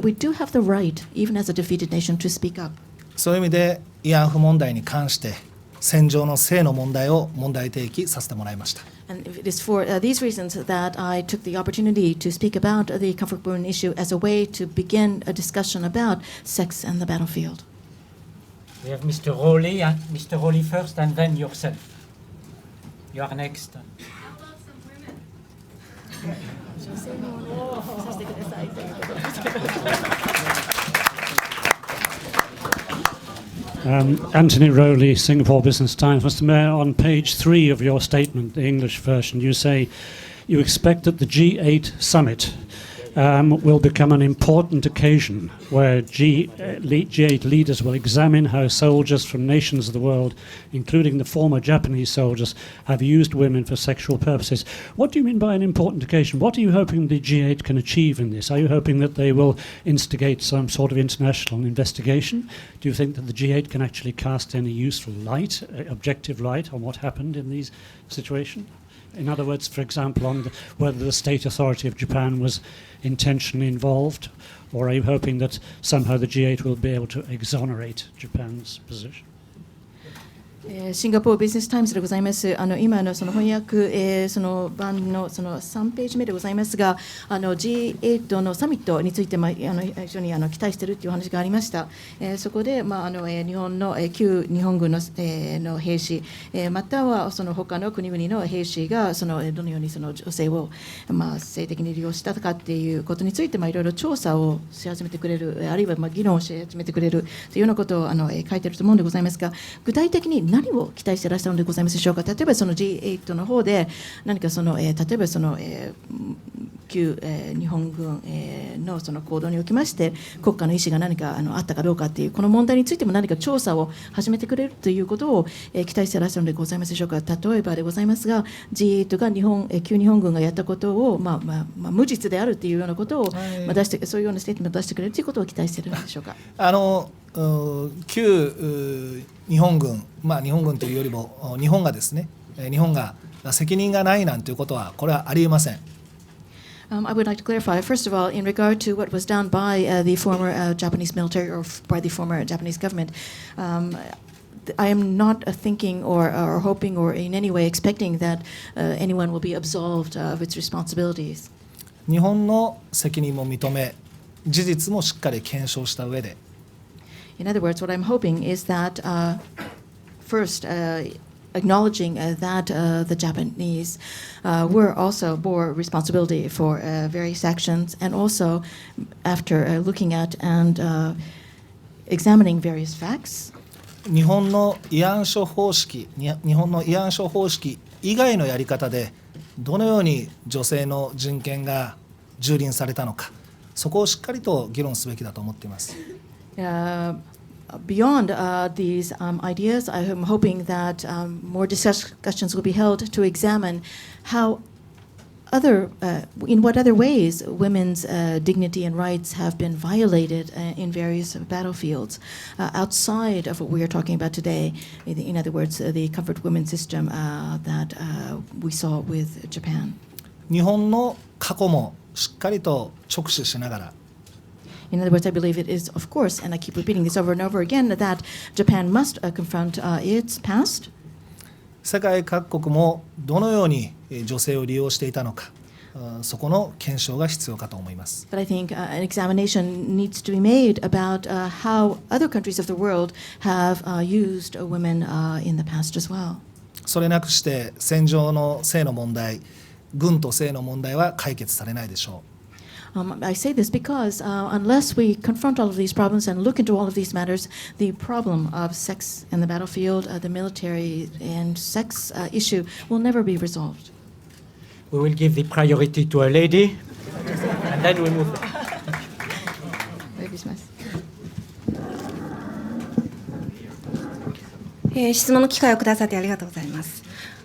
we do have the right, even as a defeated nation, to speak up. そういう意味で慰安婦問題に関して戦場の性の問題を問題提起させてもらいました。And it is for these reasons that I took the opportunity to speak about the comfort women issue as a way to begin a discussion about sex and the battlefield. We have Mr. Rowley, Mr. Rowley first, and then yourself. You are next. Anthony Rowley, Singapore Business Times. Mr. Mayor, on page 3 of your statement, the English version, you say you expect that the G8 summit will become an important occasion where G8 leaders will examine how soldiers from nations of the world, including the former Japanese soldiers, have used women for sexual purposes. What do you mean by an important occasion? What are you hoping the G8 can achieve in this? Are you hoping that they will instigate some sort of international investigation? Do you think that the G8 can actually cast any useful light, objective light, on what happened in these situations? In other words, for example, on whether the state authority of Japan was intentionally involved, or are you hoping that somehow the G8 will be able to exonerate Japan's position? シンガポールビジネスタイムズでございます。今のその翻訳、その版のその3ページ目でございますが、G8 のサミットについて非常に期待しているという話がありました。そこで日本の旧日本軍の兵士、またはその他の国々の兵士がどのようにその女性を性的に利用したかっていうことについていろいろ調査をし始めてくれる、あるいは議論をし始めてくれるというようなことを書いていると思うんでございますが、具体的に何を期待していらっしゃるのでございますでしょうか。例えばその G8 の方で何か例えば旧日本軍のその行動におきまして国家の意思が何かあったかどうかっていうこの問題についても何か調査を始めてくれるということを期待していらっしゃるのでございますでしょうか。例えばでございますが G8 が旧日本軍がやったことを無実であるというようなことを出してそういうようなステートメントを出してくれるということを期待しているのでしょうか。旧日本軍、日本軍というよりも日本がですね、日本が責任がないなんていうことはこれはありえません。I would like to clarify, first of all, in regard to what was done by the former Japanese military or by the former Japanese government, I am not thinking or hoping or in any way expecting that anyone will be absolved of its responsibilities. 日本の責任も認め、事実もしっかり検証した上で。In other words, what I'm hoping is that first, acknowledging that the Japanese bore responsibility for various actions, and also after looking at and examining various facts. 日本の慰安処方式以外のやり方でどのように女性の人権が蹂躙されたのか、そこをしっかりと議論すべきだと思っています。Beyond these ideas, I am hoping that more discussions will be held to examine how in what other ways women's dignity and rights have been violated in various battlefields outside of what we are talking about today. In other words, the comfort women system that we saw with Japan. 日本の過去もしっかりと直視しながら。In other words, I believe it is, of course, and I keep repeating this over and over again, that Japan must confront its past. 世界各国もどのように女性を利用していたのか、そこの検証が必要かと思います。But I think an examination needs to be made about how other countries of the world have used women in the past as well. それなくして戦場の性の問題、軍と性の問題は解決されないでしょう。I say this because unless we confront all of these problems and look into all of these matters, the problem of sex in the battlefield, the military and sex issue will never be resolved. We will give the priority to a lady, and then we move. お呼びします。質問の機会をくださってありがとうございます。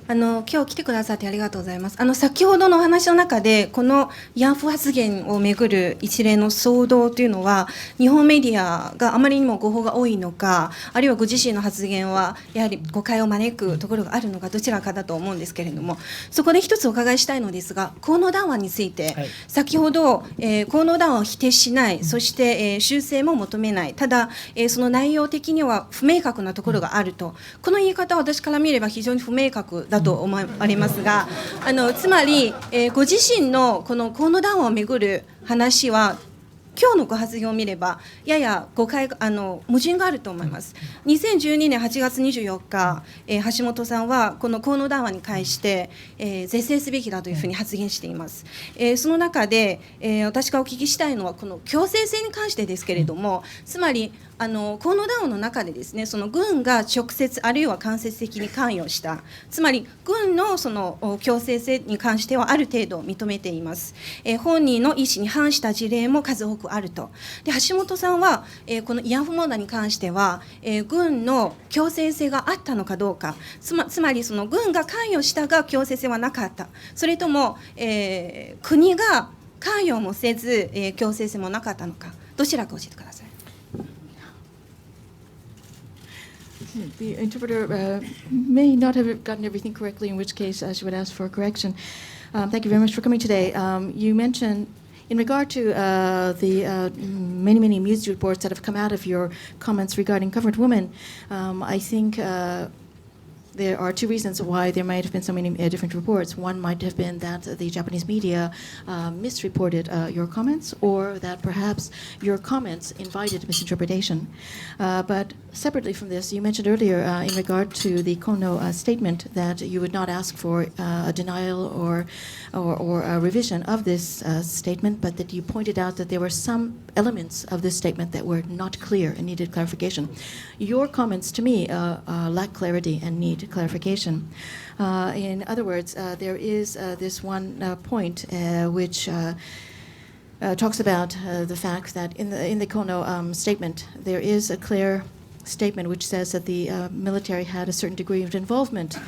今日来てくださってありがとうございます。先ほどのお話の中でこの慰安婦発言をめぐる一連の騒動というのは日本メディアがあまりにも誤報が多いのか、あるいはご自身の発言はやはり誤解を招くところがあるのか、どちらかだと思うんですけれども、そこで一つお伺いしたいのですが、河野談話について、先ほど、河野談話を否定しない、そして、修正も求めない、ただ、その内容的には不明確なところがあると、この言い方は私から見れば非常に不明確だと思われますが、つまり、ご自身のこの河野談話をめぐる話は今日のご発言を見ればやや誤解矛盾があると思います。2012年8月24日、橋本さんはこの河野談話に対して、是正すべきだというふうに発言しています。その中で、私がお聞きしたいのはこの強制性に関してですけれども、つまり河野談話の中でですね、その軍が直接あるいは間接的に関与した、つまり軍のその強制性に関してはある程度認めています。本人の意思に反した事例も数多くあると。で、橋本さんは、この慰安婦問題に関しては、軍の強制性があったのかどうか、つまりその軍が関与したが強制性はなかった、それとも、国が関与もせず、強制性もなかったのか、どちらか教えてください。The interpreter may not have gotten everything correctly, in which case she would ask for a correction. Thank you very much for coming today. You mentioned, in regard to the many news reports that have come out of your comments regarding covered women, I think there are two reasons why there might have been so many different reports. One might have been that the Japanese media misreported your comments, or that perhaps your comments invited misinterpretation. But separately from this, you mentioned earlier in regard to the Kono statement that you would not ask for a denial or a revision of this statement, but that you pointed out that there were some elements of this statement that were not clear and needed clarification. Your comments to me lack clarity and need clarification. In other words, there is this one point which talks about the fact that in the Kono statement there is a clear statement which says that the military had a certain degree of involvement,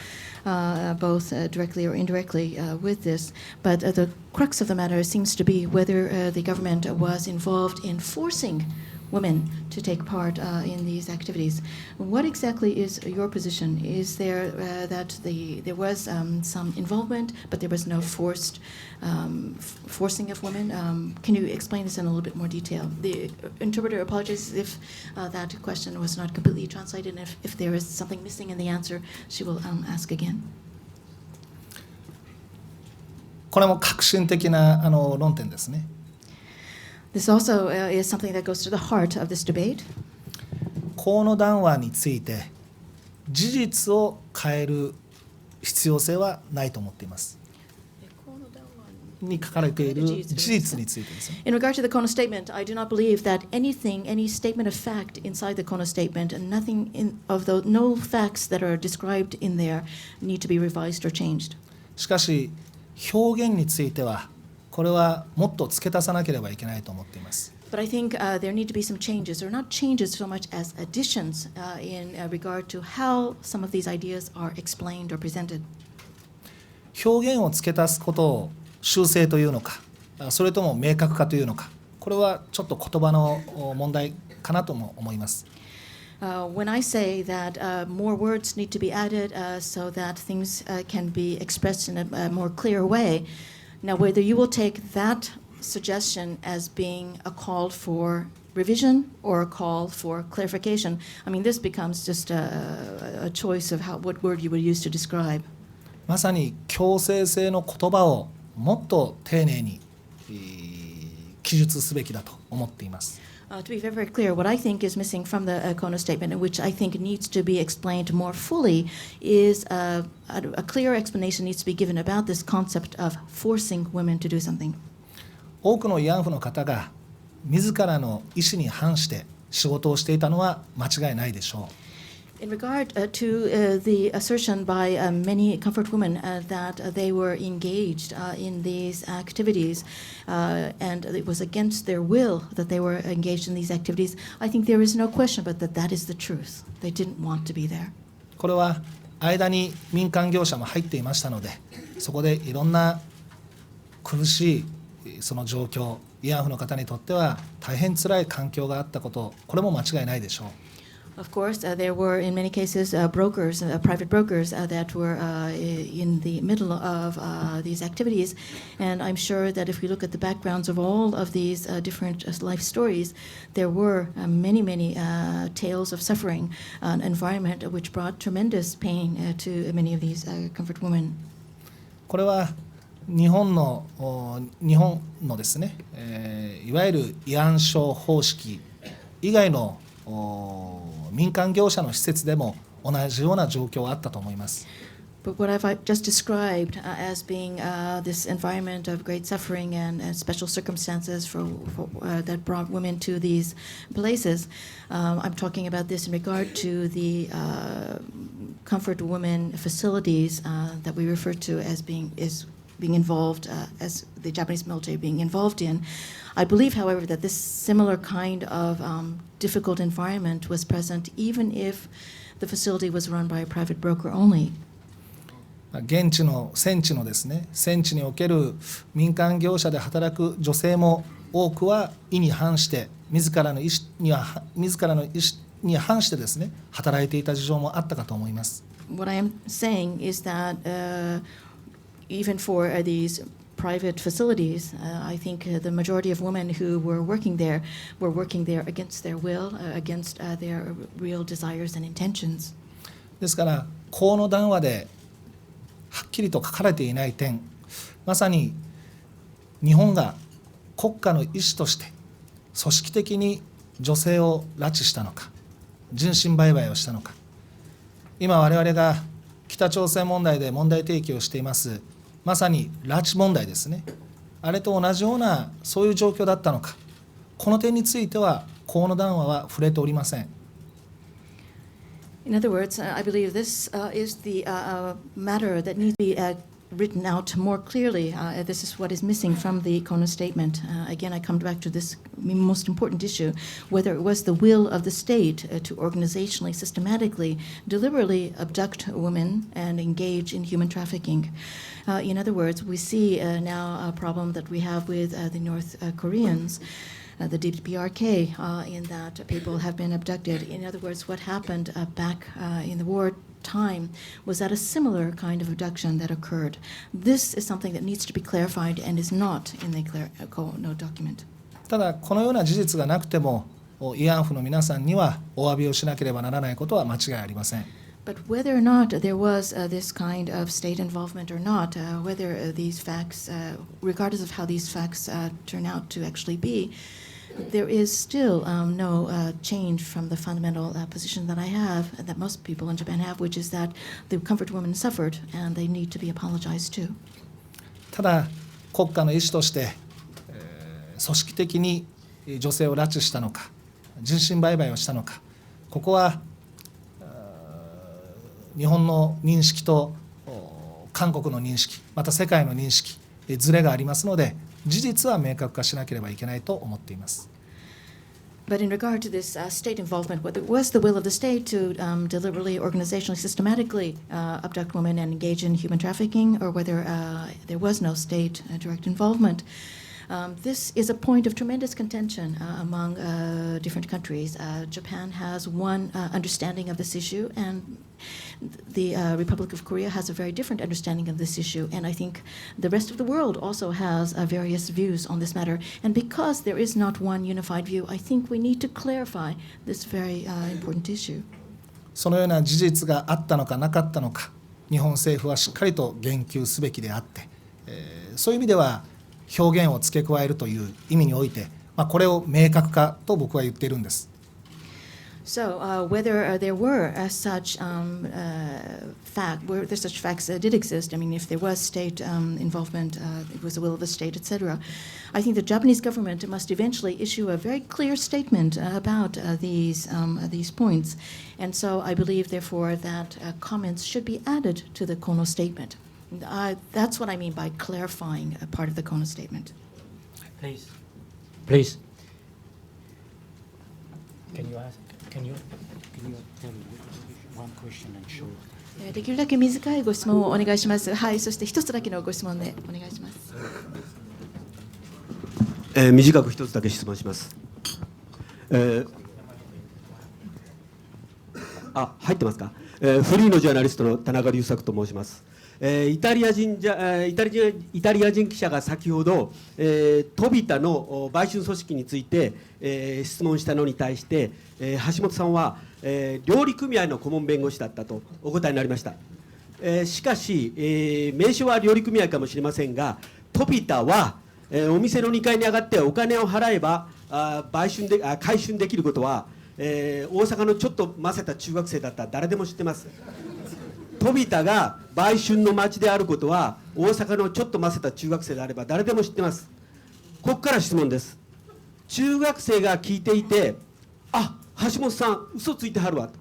both directly or indirectly, with this. But the crux of the matter seems to be whether the government was involved in forcing women to take part in these activities. What exactly is your position? Is there that there was some involvement, but there was no forcing of women? Can you explain this in a little bit more detail? The interpreter apologizes if that question was not completely translated, and if there is something missing in the answer, she will ask again. これも革新的な論点ですね。This also is something that goes to the heart of this debate. 河野談話について事実を変える必要性はないと思っています。に書かれている事実についてですね。In regard to the Kono statement, I do not believe that any statement of fact inside the Kono statement, and no facts that are described in there need to be revised or changed. しかし表現についてはこれはもっと付け足さなければいけないと思っています。But I think there need to be some changes, or not changes so much as additions in regard to how some of these ideas are explained or presented. 表現を付け足すことを修正というのか、それとも明確化というのか、これはちょっと言葉の問題かなとも思います。When I say that more words need to be added so that things can be expressed in a more clear way, now whether you will take that suggestion as being a call for revision or a call for clarification, I mean, this becomes just a choice of what word you would use to describe. まさに強制性の言葉をもっと丁寧に記述すべきだと思っています。To be very, very clear, what I think is missing from the Kono statement, and which I think needs to be explained more fully, is a clear explanation needs to be given about this concept of forcing women to do something. 多くの慰安婦の方が自らの意思に反して仕事をしていたのは間違いないでしょう。In regard to the assertion by many comfort women that they were engaged in these activities and it was against their will that they were engaged in these activities, I think there is no question but that is the truth. They didn't want to be there. これは間に民間業者も入っていましたので、そこでいろんな苦しいその状況、慰安婦の方にとっては大変つらい環境があったこと、これも間違いないでしょう。Of course, there were in many cases brokers, private brokers that were in the middle of these activities, and I'm sure that if we look at the backgrounds of all of these different life stories, there were many tales of suffering, an environment which brought tremendous pain to many of these comfort women. これは日本のですね、いわゆる慰安商方式以外の民間業者の施設でも同じような状況はあったと思います。But what I've just described as being this environment of great suffering and special circumstances that brought women to these places, I'm talking about this in regard to the comfort women facilities that we refer to as being involved, as the Japanese military being involved in. I believe, however, that this similar kind of difficult environment was present even if the facility was run by a private broker only. 現地の戦地のですね、戦地における民間業者で働く女性も多くは意に反して自らの意思に反してですね、働いていた事情もあったかと思います。What I am saying is that even for these private facilities, I think the majority of women who were working there against their will, against their real desires and intentions. ですから河野談話ではっきりと書かれていない点、まさに日本が国家の意思として組織的に女性を拉致したのか、人身売買をしたのか、今我々が北朝鮮問題で問題提起をしていますまさに拉致問題ですね、あれと同じようなそういう状況だったのか、この点については河野談話は触れておりません。In other words, I believe this is the matter that needs to be written out more clearly. This is what is missing from the Kono statement. Again, I come back to this most important issue, whether it was the will of the state to organizationally, systematically, deliberately abduct women and engage in human trafficking. In other words, we see now a problem that we have with the North Koreans, the DPRK, in that people have been abducted. In other words, what happened back in the war time was that a similar kind of abduction that occurred. This is something that needs to be clarified and is not in the Kono document. ただこのような事実がなくても慰安婦の皆さんにはお詫びをしなければならないことは間違いありません。But whether or not there was this kind of state involvement or not, whether these facts, regardless of how these facts turn out to actually be, there is still no change from the fundamental position that I have, and that most people in Japan have, which is that the comfort women suffered and they need to be apologized to. ただ国家の意思として、組織的に女性を拉致したのか、人身売買をしたのか、ここは日本の認識と韓国の認識、また世界の認識、ズレがありますので、事実は明確化しなければいけないと思っています。But in regard to this state involvement, whether it was the will of the state to deliberately, organizationally, systematically abduct women and engage in human trafficking, or whether there was no state direct involvement, this is a point of tremendous contention among different countries. Japan has one understanding of this issue, and the Republic of Korea has a very different understanding of this issue. And I think the rest of the world also has various views on this matter. And because there is not one unified view, I think we need to clarify this very important issue. そのような事実があったのかなかったのか、日本政府はしっかりと言及すべきであって、そういう意味では表現を付け加えるという意味において、これを明確化と僕は言っているんです。So whether there were such facts did exist, I mean, if there was state involvement, it was the will of the state, etc. I think the Japanese government must eventually issue a very clear statement about these points. And so I believe, therefore, that comments should be added to the Kono statement. That's what I mean by clarifying a part of the Kono statement. Please. Please. Can you tell one question and short? できるだけ短いご質問をお願いします。はい、そして一つだけのご質問でお願いします。短く一つだけ質問します。入ってますか。フリーのジャーナリストの田中隆作と申します。イタリア人記者が先ほど、飛び田の買収組織について、質問したのに対して、橋本さんは、料理組合の顧問弁護士だったとお答えになりました。しかし、名称は料理組合かもしれませんが、飛び田は、お店の2階に上がってお金を払えば回収できることは、大阪のちょっとませた中学生だったら誰でも知ってます。飛田が売春の町であることは大阪のちょっとませた中学生であれば誰でも知ってます。ここから質問です。中学生が聞いていて、橋本さん嘘ついてはるわと、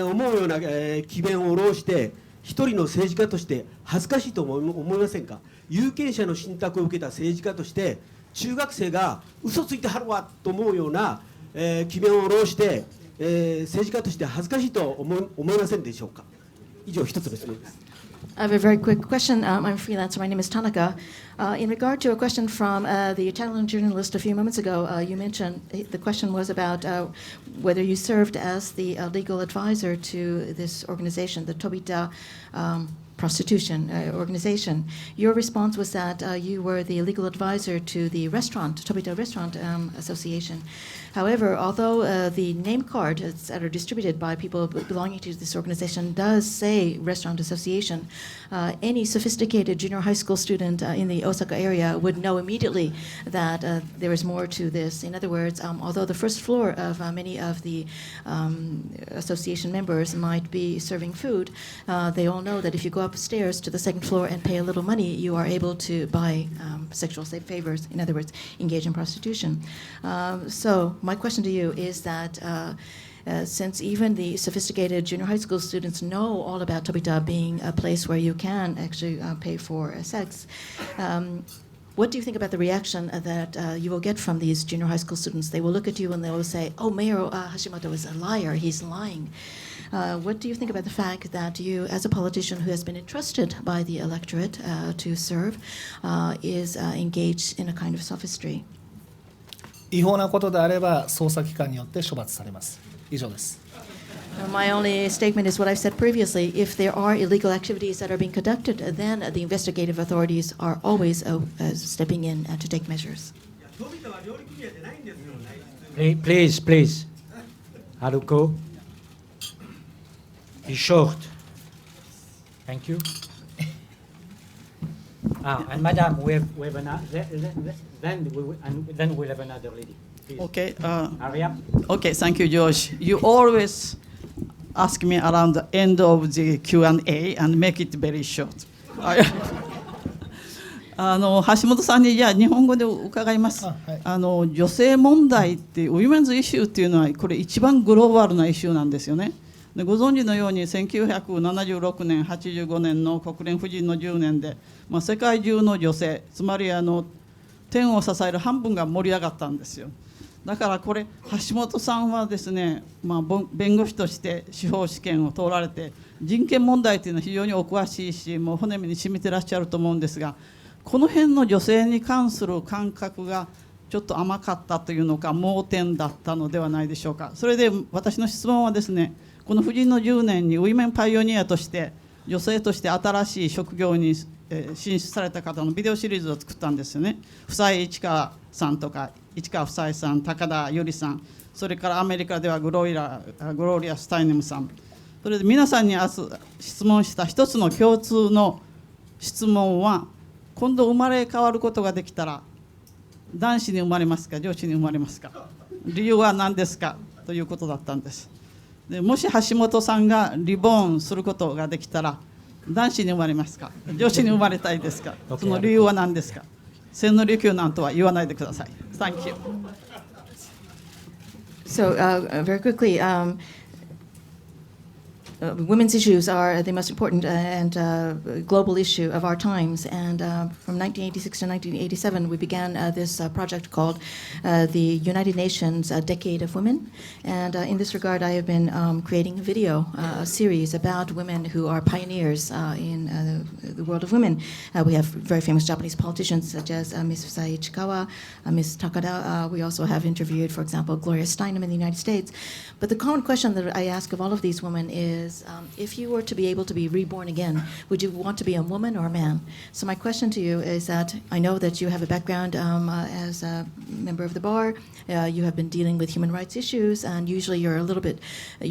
思うような、詭弁を下ろして一人の政治家として恥ずかしいと思いませんか。有権者の信託を受けた政治家として中学生が嘘ついてはるわと思うような、詭弁を下ろして、政治家として恥ずかしいと思いませんでしょうか。以上一つの質問です。I have a very quick question. I'm a freelancer. My name is Tanaka. In regard to a question from the Italian journalist a few moments ago, you mentioned the question was about whether you served as the legal advisor to this organization, the Tobita prostitution organization. Your response was that you were the legal advisor to the restaurant, Tobita Restaurant Association. However, although the name cards that are distributed by people belonging to this organization does say Restaurant Association, any sophisticated junior high school student in the Osaka area would know immediately that there is more to this. In other words, although the first floor of many of the association members might be serving food, they all know that if you go upstairs to the second floor and pay a little money, you are able to buy sexual favors, in other words, engage in prostitution. So my question to you is that since even the sophisticated junior high school students know all about Tobita being a place where you can actually pay for sex, what do you think about the reaction that you will get from these junior high school students? They will look at you and they will say, "Oh, Mayor Hashimoto is a liar. He's lying." What do you think about the fact that you, as a politician who has been entrusted by the electorate to serve, is engaged in a kind of sophistry? 違法なことであれば捜査機関によって処罰されます。以上です。My only statement is what I've said previously. If there are illegal activities that are being conducted, then the investigative authorities are always stepping in to take measures. Please. Haruko. Be short. Thank you. And Madam, we have another. Then we'll have another lady. Please. Okay. Hurry up. Okay. Thank you, George. You always ask me around the end of the Q&A and make it very short. 橋本さんにじゃあ日本語で伺います。女性問題ってウィメンズイシューっていうのはこれ一番グローバルなイシューなんですよね。でご存知のように1976年85年の国連婦人の10年で、世界中の女性つまり天を支える半分が盛り上がったんですよ。だからこれ橋本さんはですね、弁護士として司法試験を通られて人権問題というのは非常にお詳しいし、もう骨身に染みてらっしゃると思うんですが、この辺の女性に関する感覚がちょっと甘かったというのか盲点だったのではないでしょうか。それで私の質問はですね、この婦人の10年にウィメンパイオニアとして女性として新しい職業に進出された方のビデオシリーズを作ったんですよね。房井市川さんとか市川房井さん、高田由里さん、それからアメリカではグロリア・スタイネムさん、それで皆さんに明日質問した一つの共通の質問は、今度生まれ変わることができたら男子に生まれますか女子に生まれますか、理由は何ですかということだったんです。でもし橋本さんがリボーンすることができたら男子に生まれますか女子に生まれたいですか、その理由は何ですか。千利休なんとは言わないでください。Thank you. So very quickly, women's issues are the most important and global issue of our times. And from 1986 to 1987, we began this project called the United Nations Decade of Women. And in this regard, I have been creating a video series about women who are pioneers in the world of women. We have very famous Japanese politicians such as Ms. Fusae Ichikawa, Ms. Takada. We also have interviewed, for example, Gloria Steinem in the United States. But the common question that I ask of all of these women is, if you were to be able to be reborn again, would you want to be a woman or a man? So my question to you is that I know that you have a background as a member of the bar. You have been dealing with human rights issues, and usually you're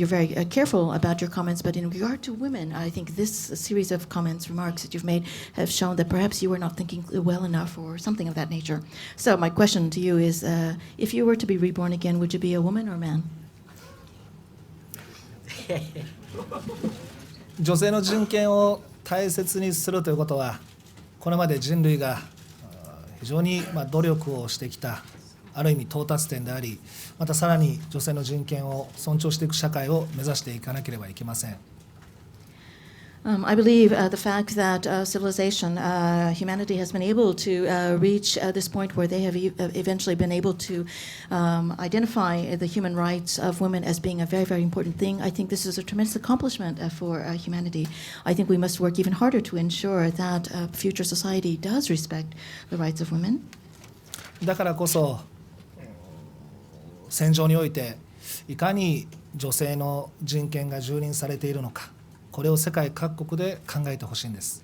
very careful about your comments. But in regard to women, I think this series of comments, remarks that you've made have shown that perhaps you were not thinking well enough or something of that nature. So my question to you is, if you were to be reborn again, would you be a woman or a man? 女性の人権を大切にするということは、これまで人類が非常に努力をしてきたある意味到達点であり、またさらに女性の人権を尊重していく社会を目指していかなければいけません。I believe the fact that civilization, humanity has been able to reach this point where they have eventually been able to identify the human rights of women as being a very, very important thing. I think this is a tremendous accomplishment for humanity. I think we must work even harder to ensure that future society does respect the rights of women. だからこそ戦場においていかに女性の人権が蹂躙されているのか、これを世界各国で考えてほしいんです。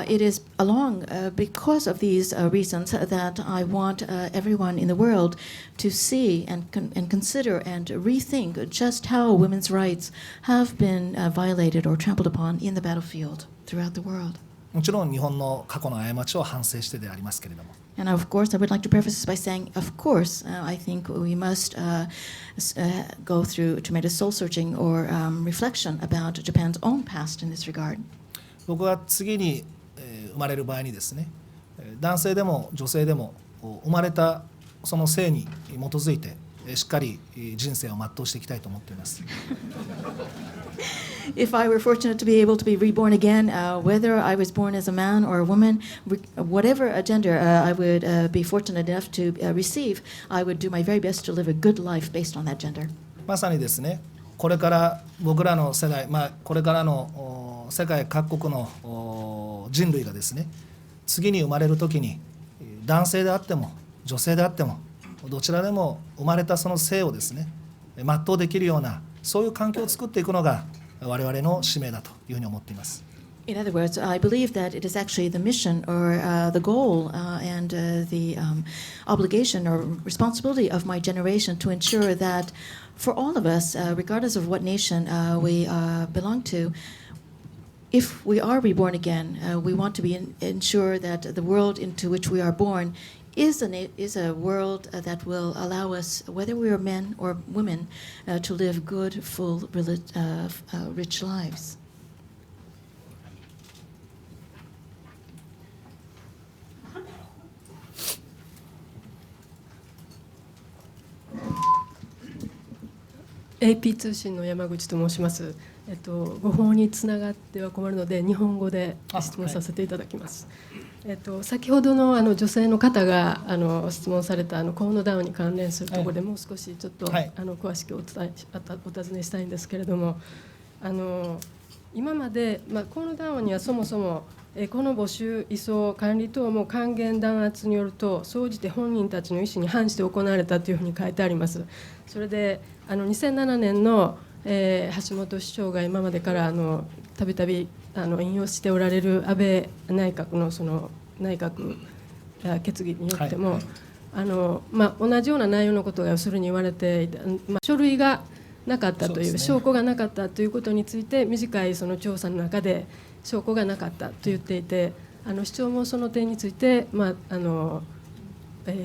It is because of these reasons that I want everyone in the world to see and consider and rethink just how women's rights have been violated or trampled upon in the battlefield throughout the world. もちろん日本の過去の過ちを反省してでありますけれども。And of course, I would like to preface this by saying, of course, I think we must go through tremendous soul-searching or reflection about Japan's own past in this regard. 僕が次に生まれる場合にですね、男性でも女性でも生まれたその性に基づいてしっかり人生を全うしていきたいと思っています。If I were fortunate to be able to be reborn again, whether I was born as a man or a woman, whatever gender I would be fortunate enough to receive, I would do my very best to live a good life based on that gender. まさにですね、これから僕らの世代、これからの世界各国の人類がですね、次に生まれるときに男性であっても女性であってもどちらでも生まれたその性をですね、全うできるようなそういう環境を作っていくのが我々の使命だというふうに思っています。In other words, I believe that it is actually the mission or the goal and the obligation or responsibility of my generation to ensure that for all of us, regardless of what nation we belong to, if we are reborn again, we want to ensure that the world into which we are born is a world that will allow us, whether we are men or women, to live good, full, rich lives. 通信の山口と申します。ご法につながっては困るので日本語で質問させていただきます。先ほどの女性の方が質問された河野ダウンに関連するところでもう少しちょっと、詳しくお尋ねしたいんですけれども、今まで、河野ダウンにはそもそもこの募集移送管理等も還元弾圧によると総じて本人たちの意思に反して行われたというふうに書いてあります。それで2007年の橋本市長が今までからたびたび引用しておられる安倍内閣のその内閣決議によっても、同じような内容のことが要するに言われていた、書類がなかったという、証拠がなかったということについて短いその調査の中で証拠がなかったと言っていて、市長もその点について、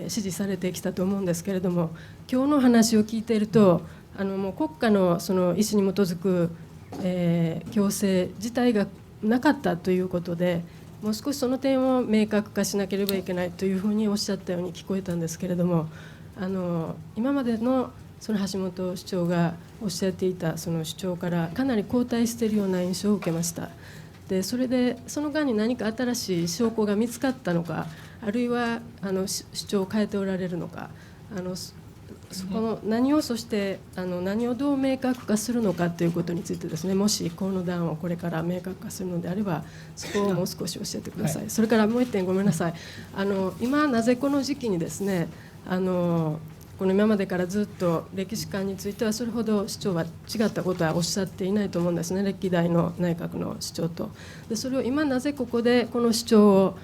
支持されてきたと思うんですけれども、今日の話を聞いているともう国家のその意思に基づく、強制自体がなかったということで、もう少しその点を明確化しなければいけないというふうにおっしゃったように聞こえたんですけれども、今までのその橋本市長がおっしゃっていたその主張からかなり後退しているような印象を受けました。でそれでその間に何か新しい証拠が見つかったのか、あるいは主張を変えておられるのか、そこの何をそして何をどう明確化するのかということについてですね、もし河野談をこれから明確化するのであればそこをもう少し教えてください。それからもう一点ごめんなさい。今なぜこの時期にですねこの今までからずっと歴史観についてはそれほど市長は違ったことはおっしゃっていないと思うんですね、歴代の内閣の市長と。でそれを今なぜここでこの主張を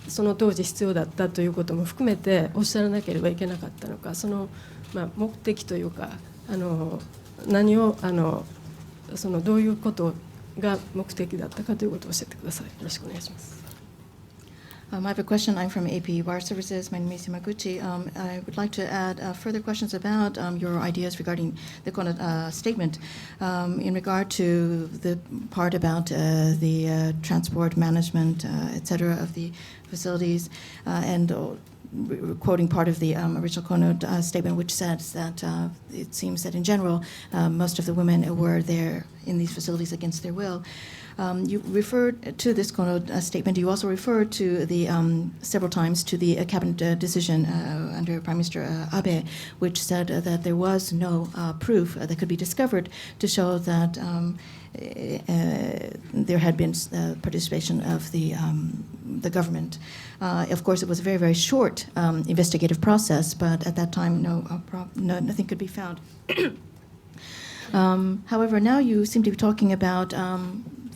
その当時必要だったということも含めておっしゃらなければいけなかったのか、その、目的というか何をそのどういうことが目的だったかということを教えてください。よろしくお願いします。I have a question. I'm from AP Wire Services. My name is Yamaguchi. I would like to add further questions about your ideas regarding the statement in regard to the part about the transport management, etc. of the facilities, and quoting part of the original Kono statement, which says that it seems that in general most of the women were there in these facilities against their will. You referred to this Kono statement. You also referred to the several times to the cabinet decision under Prime Minister Abe, which said that there was no proof that could be discovered to show that there had been participation of the government. Of course, it was a very, very short investigative process, but at that time, nothing could be found. However, now you seem to be talking about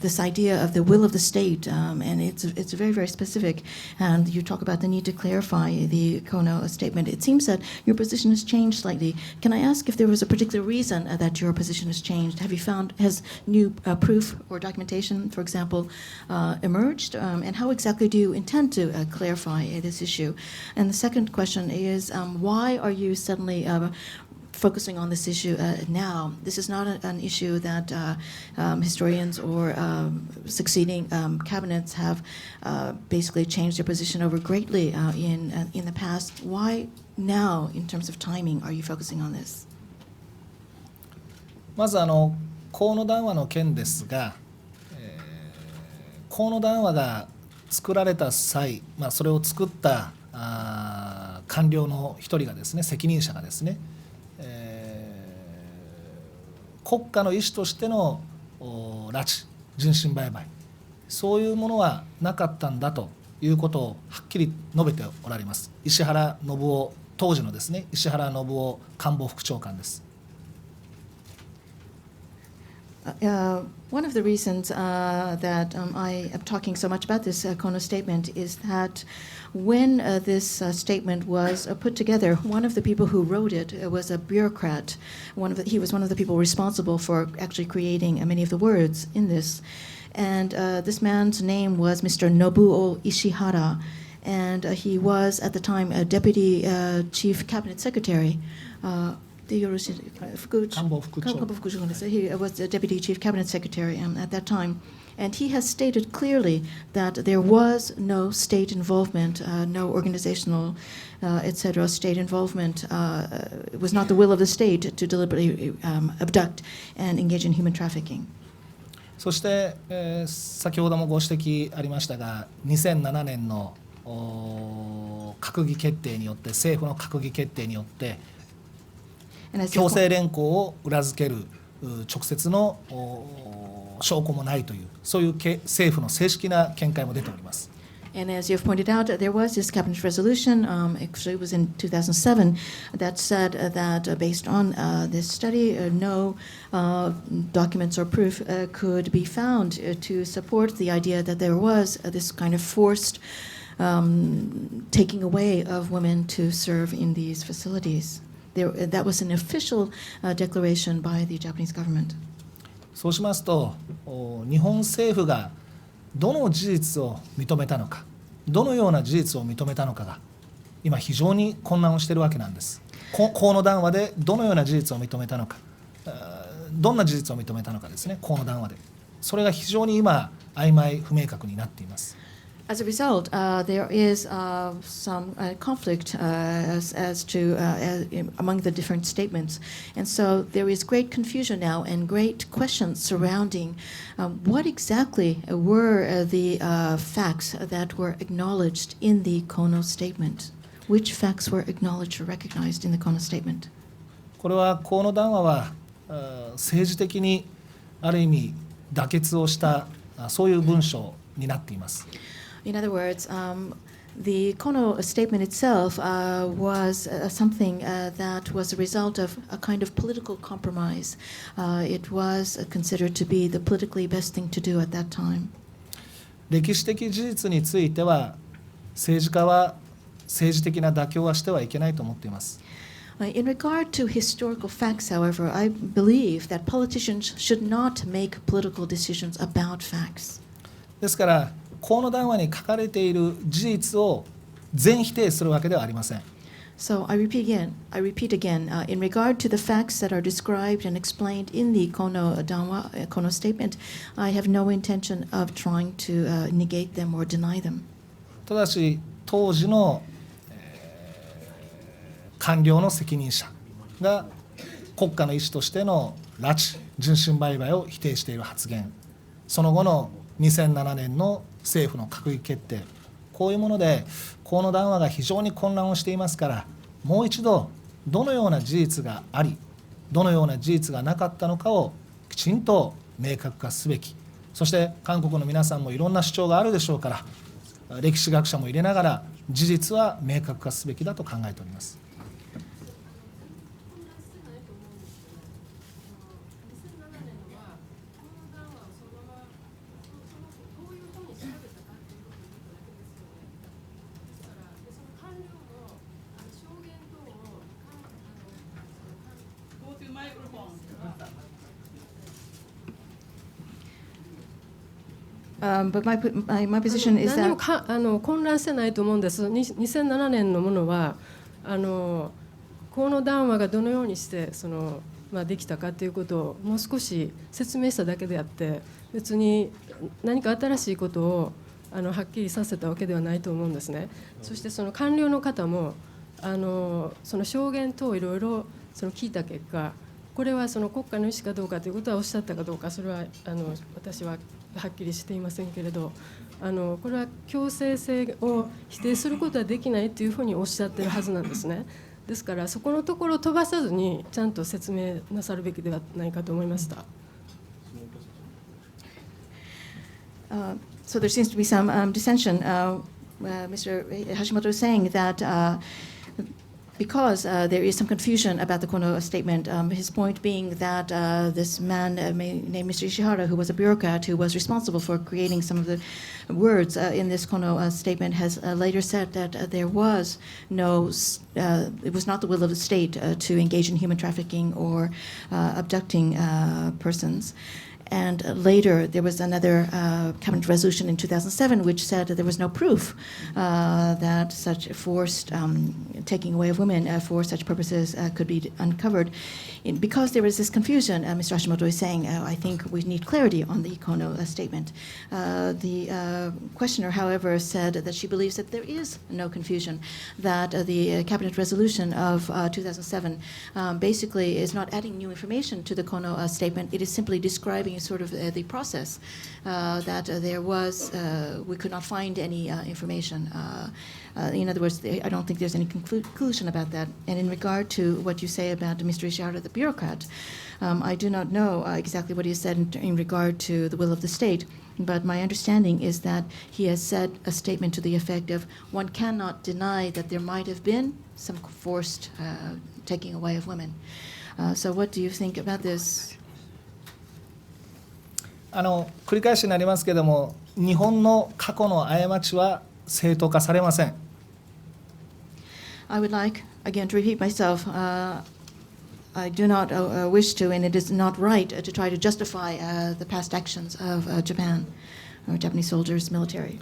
this idea of the will of the state, and it's very, very specific, and you talk about the need to clarify the Kono statement. It seems that your position has changed slightly. Can I ask if there was a particular reason that your position has changed? Have you found, has new proof or documentation, for example, emerged? And how exactly do you intend to clarify this issue? And the second question is, why are you suddenly focusing on this issue now? This is not an issue that historians or succeeding cabinets have basically changed their position over greatly in the past. Why now, in terms of timing, are you focusing on this? まず河野談話の件ですが、河野談話が作られた際、それを作った官僚の一人がですね、責任者がですね、国家の意思としての拉致、人身売買、そういうものはなかったんだということをはっきり述べておられます。石原信夫、当時のですね、石原信夫官房副長官です。One of the reasons that I am talking so much about this Kono statement is that when this statement was put together, one of the people who wrote it was a bureaucrat. He was one of the people responsible for actually creating many of the words in this. And this man's name was Mr. Nobuo Ishihara, and he was at the time a deputy chief cabinet secretary. He was the deputy chief cabinet secretary at that time. And he has stated clearly that there was no state involvement, no organizational, etc. state involvement. It was not the will of the state to deliberately abduct and engage in human trafficking. そして、先ほどもご指摘ありましたが、2007年の閣議決定によって、政府の閣議決定によって強制連行を裏付ける直接の証拠もないという、そういう政府の正式な見解も出ております。And as you have pointed out, there was this cabinet resolution, actually it was in 2007, that said that based on this study, no documents or proof could be found to support the idea that there was this kind of forced taking away of women to serve in these facilities. That was an official declaration by the Japanese government. そうしますと、日本政府がどの事実を認めたのか、どのような事実を認めたのかが今非常に混乱をしているわけなんです。河野談話でどのような事実を認めたのか、どんな事実を認めたのかですね、河野談話で。それが非常に今曖昧不明確になっています。As a result, there is some conflict as to among the different statements, and so there is great confusion now and great questions surrounding what exactly were the facts that were acknowledged in the Kono statement. Which facts were acknowledged or recognized in the Kono statement? これは河野談話は政治的にある意味妥結をしたそういう文章になっています。In other words, the Kono statement itself was something that was a result of a kind of political compromise. It was considered to be the politically best thing to do at that time. 歴史的事実については政治家は政治的な妥協はしてはいけないと思っています。In regard to historical facts, however, I believe that politicians should not make political decisions about facts. ですから河野談話に書かれている事実を全否定するわけではありません。So I repeat again, in regard to the facts that are described and explained in the Kono statement, I have no intention of trying to negate them or deny them. ただし当時の、官僚の責任者が国家の意思としての拉致、人身売買を否定している発言、その後の2007年の政府の閣議決定、こういうもので河野談話が非常に混乱をしていますから、もう一度どのような事実がありどのような事実がなかったのかをきちんと明確化すべき。そして韓国の皆さんもいろんな主張があるでしょうから、歴史学者も入れながら事実は明確化すべきだと考えております。But my position is 何 that も混乱してないと思うんです。2007年のものは河野談話がどのようにしてできたかということをもう少し説明しただけであって、別に何か新しいことをはっきりさせたわけではないと思うんですね。そしてその官僚の方もその証言等いろいろ聞いた結果、これはその国家の意思かどうかということはおっしゃったかどうか、それは私ははっきりしていませんけれど、これは強制性を否定することはできないというふうにおっしゃっているはずなんですね。ですからそこのところを飛ばさずにちゃんと説明なさるべきではないかと思いました。So there seems to be some dissension. Mr. Hashimoto is saying that because there is some confusion about the Kono statement, his point being that this man named Mr. Ishihara, who was a bureaucrat who was responsible for creating some of the words in this Kono statement, has later said that there was it was not the will of the state to engage in human trafficking or abducting persons. And later, there was another cabinet resolution in 2007 which said that there was no proof that such forced taking away of women for such purposes could be uncovered. Because there was this confusion, Mr. Hashimoto is saying, I think we need clarity on the Kono statement. The questioner, however, said that she believes that there is no confusion, that the cabinet resolution of 2007 basically is not adding new information to the Kono statement. It is simply describing sort of the process that there was, we could not find any information. In other words, I don't think there's any conclusion about that. And in regard to what you say about Mr. Ishihara, the bureaucrat, I do not know exactly what he has said in regard to the will of the state, but my understanding is that he has said a statement to the effect of one cannot deny that there might have been some forced taking away of women. So what do you think about this? 繰り返しになりますけれども、日本の過去の過ちは正当化されません。I would like, again, to repeat myself. I do not wish to, and it is not right to try to justify the past actions of Japan or Japanese soldiers, military.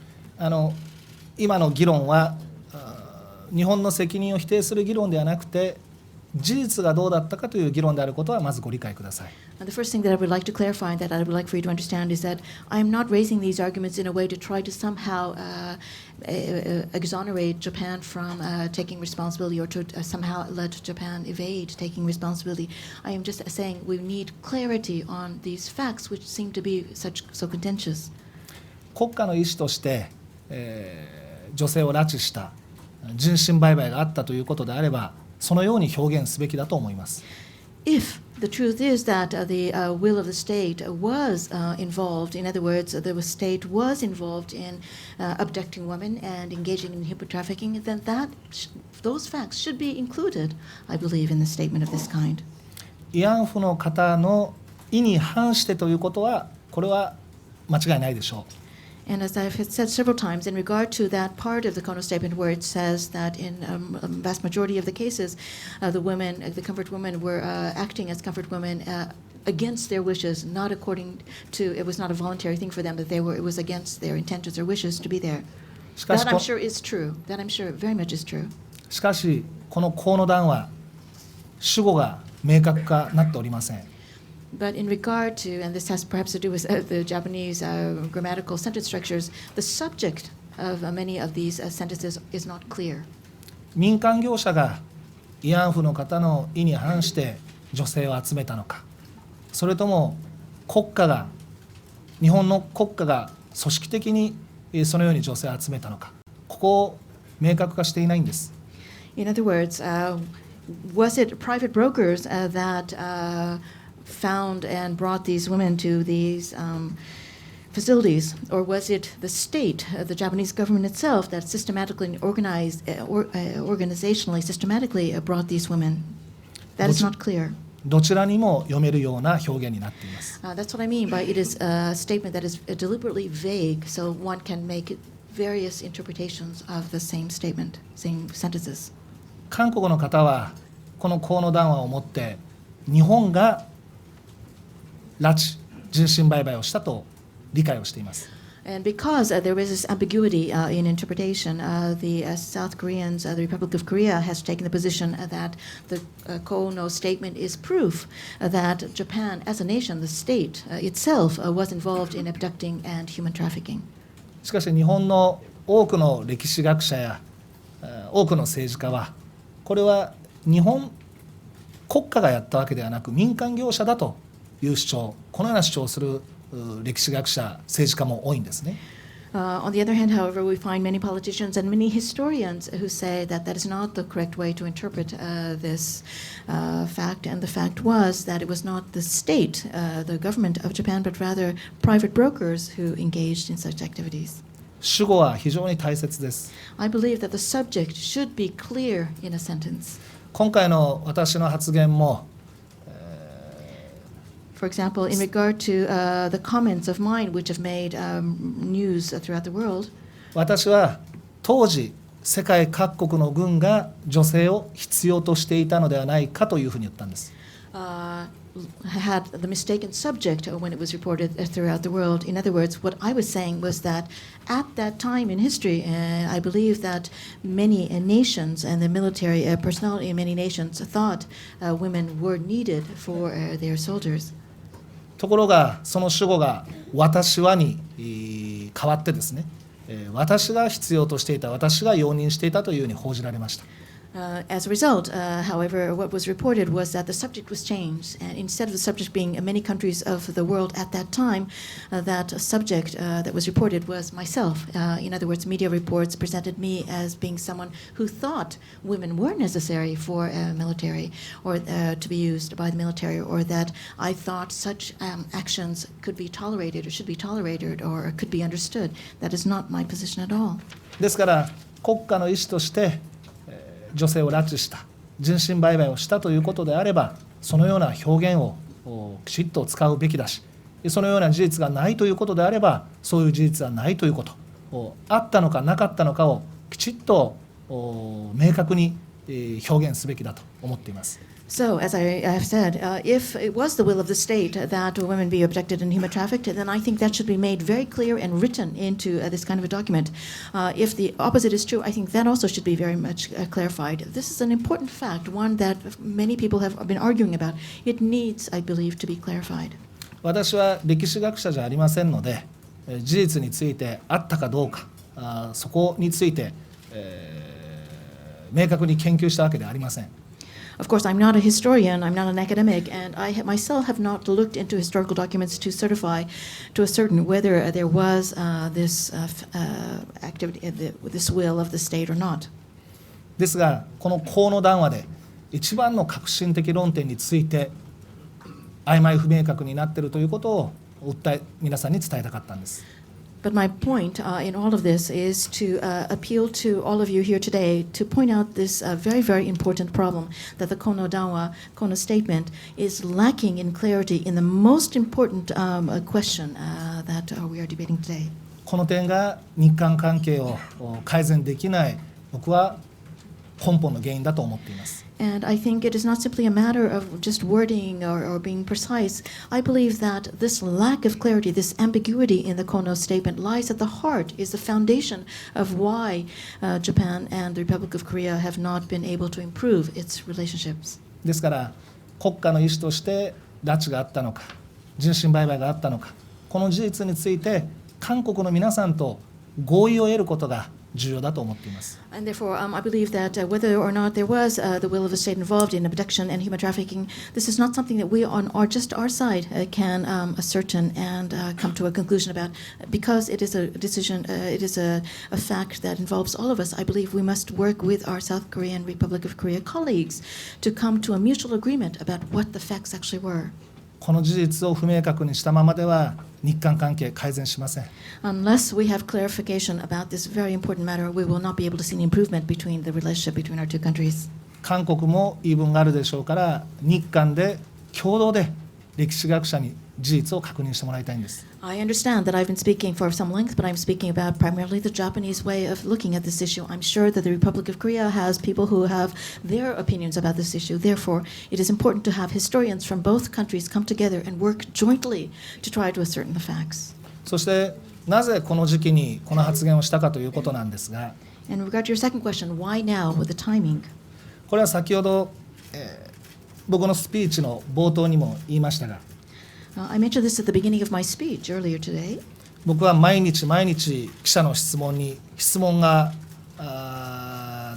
今の議論は日本の責任を否定する議論ではなくて、事実がどうだったかという議論であることはまずご理解ください。The first thing that I would like to clarify, that I would like for you to understand, is that I am not raising these arguments in a way to try to somehow exonerate Japan from taking responsibility, or to somehow let Japan evade taking responsibility. I am just saying we need clarity on these facts, which seem to be so contentious. 国家の意思として、女性を拉致した人身売買があったということであれば、そのように表現すべきだと思います。If the truth is that the will of the state was involved, in other words, the state was involved in abducting women and engaging in human trafficking, then those facts should be included, I believe, in the statement of this kind. 慰安婦の方の意に反してということは、これは間違いないでしょう。And as I've said several times, in regard to that part of the Kono statement where it says that in a vast majority of the cases, the comfort women were acting as comfort women against their wishes, not according to, it was not a voluntary thing for them, that it was against their intentions or wishes to be there. That I'm sure is true. That I'm sure very much is true. しかし、この河野談は主語が明確化なっておりません。But in regard to, and this has perhaps to do with the Japanese grammatical sentence structures, the subject of many of these sentences is not clear. 民間業者が慰安婦の方の意に反して女性を集めたのか、それとも日本の国家が組織的にそのように女性を集めたのか、ここを明確化していないんです。In other words, was it private brokers that found and brought these women to these facilities, or was it the state, the Japanese government itself, that systematically and organizationally systematically brought these women? That is not clear. どちらにも読めるような表現になっています。That's what I mean by it is a statement that is deliberately vague, so one can make various interpretations of the same statement, same sentences. 韓国の方はこの河野談話をもって日本が拉致、人身売買をしたと理解をしています。And because there is this ambiguity in interpretation, the South Koreans, the Republic of Korea, has taken the position that the Kono statement is proof that Japan, as a nation, the state itself, was involved in abducting and human trafficking. しかし日本の多くの歴史学者や多くの政治家は、これは日本国家がやったわけではなく民間業者だという主張、このような主張をする歴史学者、政治家も多いんですね。On the other hand, however, we find many politicians and many historians who say that that is not the correct way to interpret this fact, and the fact was that it was not the state, the government of Japan, but rather private brokers who engaged in such activities. 主語は非常に大切です。I believe that the subject should be clear in a sentence. 今回の私の発言もFor example, in regard to the comments of mine which have made news throughout the world, 私は当時世界各国の軍が女性を必要としていたのではないかというふうに言ったんです。had the mistaken subject when it was reported throughout the world. In other words, what I was saying was that at that time in history, I believe that many nations and the military personnel in many nations thought women were needed for their soldiers. ところがその主語が私はに変わってですね、私が必要としていた、私が容認していたというふうに報じられました。As a result, however, what was reported was that the subject was changed, and instead of the subject being in many countries of the world at that time, that subject that was reported was myself. In other words, media reports presented me as being someone who thought women were necessary for military, or to be used by the military, or that I thought such actions could be tolerated, or should be tolerated, or could be understood. That is not my position at all. ですから国家の意思として女性を拉致した、人身売買をしたということであれば、そのような表現をきちっと使うべきだし、そのような事実がないということであれば、そういう事実はないということ、あったのかなかったのかをきちっと明確に表現すべきだと思っています。So, as I have said, if it was the will of the state that women be abducted and human trafficked, then I think that should be made very clear and written into this kind of a document. If the opposite is true, I think that also should be very much clarified. This is an important fact, one that many people have been arguing about. It needs, I believe, to be clarified. 私は歴史学者じゃありませんので、事実についてあったかどうか、そこについて、明確に研究したわけではありません。Of course, I'm not a historian, I'm not an academic, and I myself have not looked into historical documents to certify to ascertain whether there was this activity, this will of the state or not. ですが、この河野談話で一番の革新的論点について曖昧不明確になっているということを皆さんに伝えたかったんです。But my point in all of this is to appeal to all of you here today to point out this very, very important problem that the Kono Danwa, Kono statement is lacking in clarity in the most important question that we are debating today. この点が日韓関係を改善できない僕は根本の原因だと思っています。And I think it is not simply a matter of just wording or being precise. I believe that this lack of clarity, this ambiguity in the Kono statement lies at the heart, is the foundation of why Japan and the Republic of Korea have not been able to improve its relationships. ですから国家の意思として拉致があったのか、人身売買があったのか、この事実について韓国の皆さんと合意を得ることが重要だと思っています。And therefore, I believe that whether or not there was the will of the state involved in abduction and human trafficking, this is not something that we on just our side can ascertain and come to a conclusion about. Because it is a decision, it is a fact that involves all of us. I believe we must work with our South Korean Republic of Korea colleagues to come to a mutual agreement about what the facts actually were. この事実を不明確にしたままでは日韓関係改善しません。Unless we have clarification about this very important matter, we will not be able to see an improvement between the relationship between our two countries. 韓国も言い分があるでしょうから日韓で共同で歴史学者に事実を確認してもらいたいんです。I understand that I've been speaking for some length, but I'm speaking about primarily the Japanese way of looking at this issue. I'm sure that the Republic of Korea has people who have their opinions about this issue. Therefore, it is important to have historians from both countries come together and work jointly to try to ascertain the facts. そしてなぜこの時期にこの発言をしたかということなんですが、 And in regard to your second question, why now with the timing? これは先ほど、僕のスピーチの冒頭にも言いましたが、I mentioned this at the beginning of my speech earlier today. 僕は毎日記者の質問が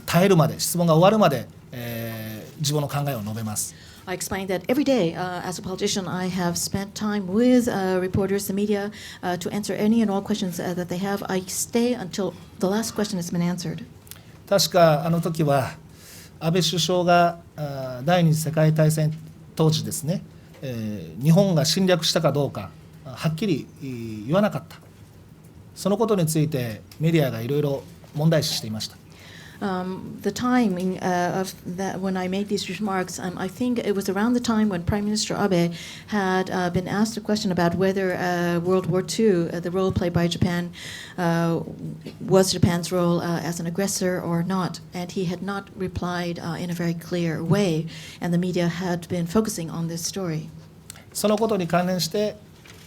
絶えるまで、質問が終わるまで、自分の考えを述べます。I explained that every day, as a politician, I have spent time with reporters, the media, to answer any and all questions that they have. I stay until the last question has been answered. 確かあの時は安倍首相が第二次世界大戦当時ですね、日本が侵略したかどうかはっきり言わなかった。そのことについてメディアがいろいろ問題視していました。The timing of that when I made these remarks, I think it was around the time when Prime Minister Abe had been asked a question about whether World War II, the role played by Japan, was Japan's role as an aggressor or not, and he had not replied in a very clear way, and the media had been focusing on this story. そのことに関連して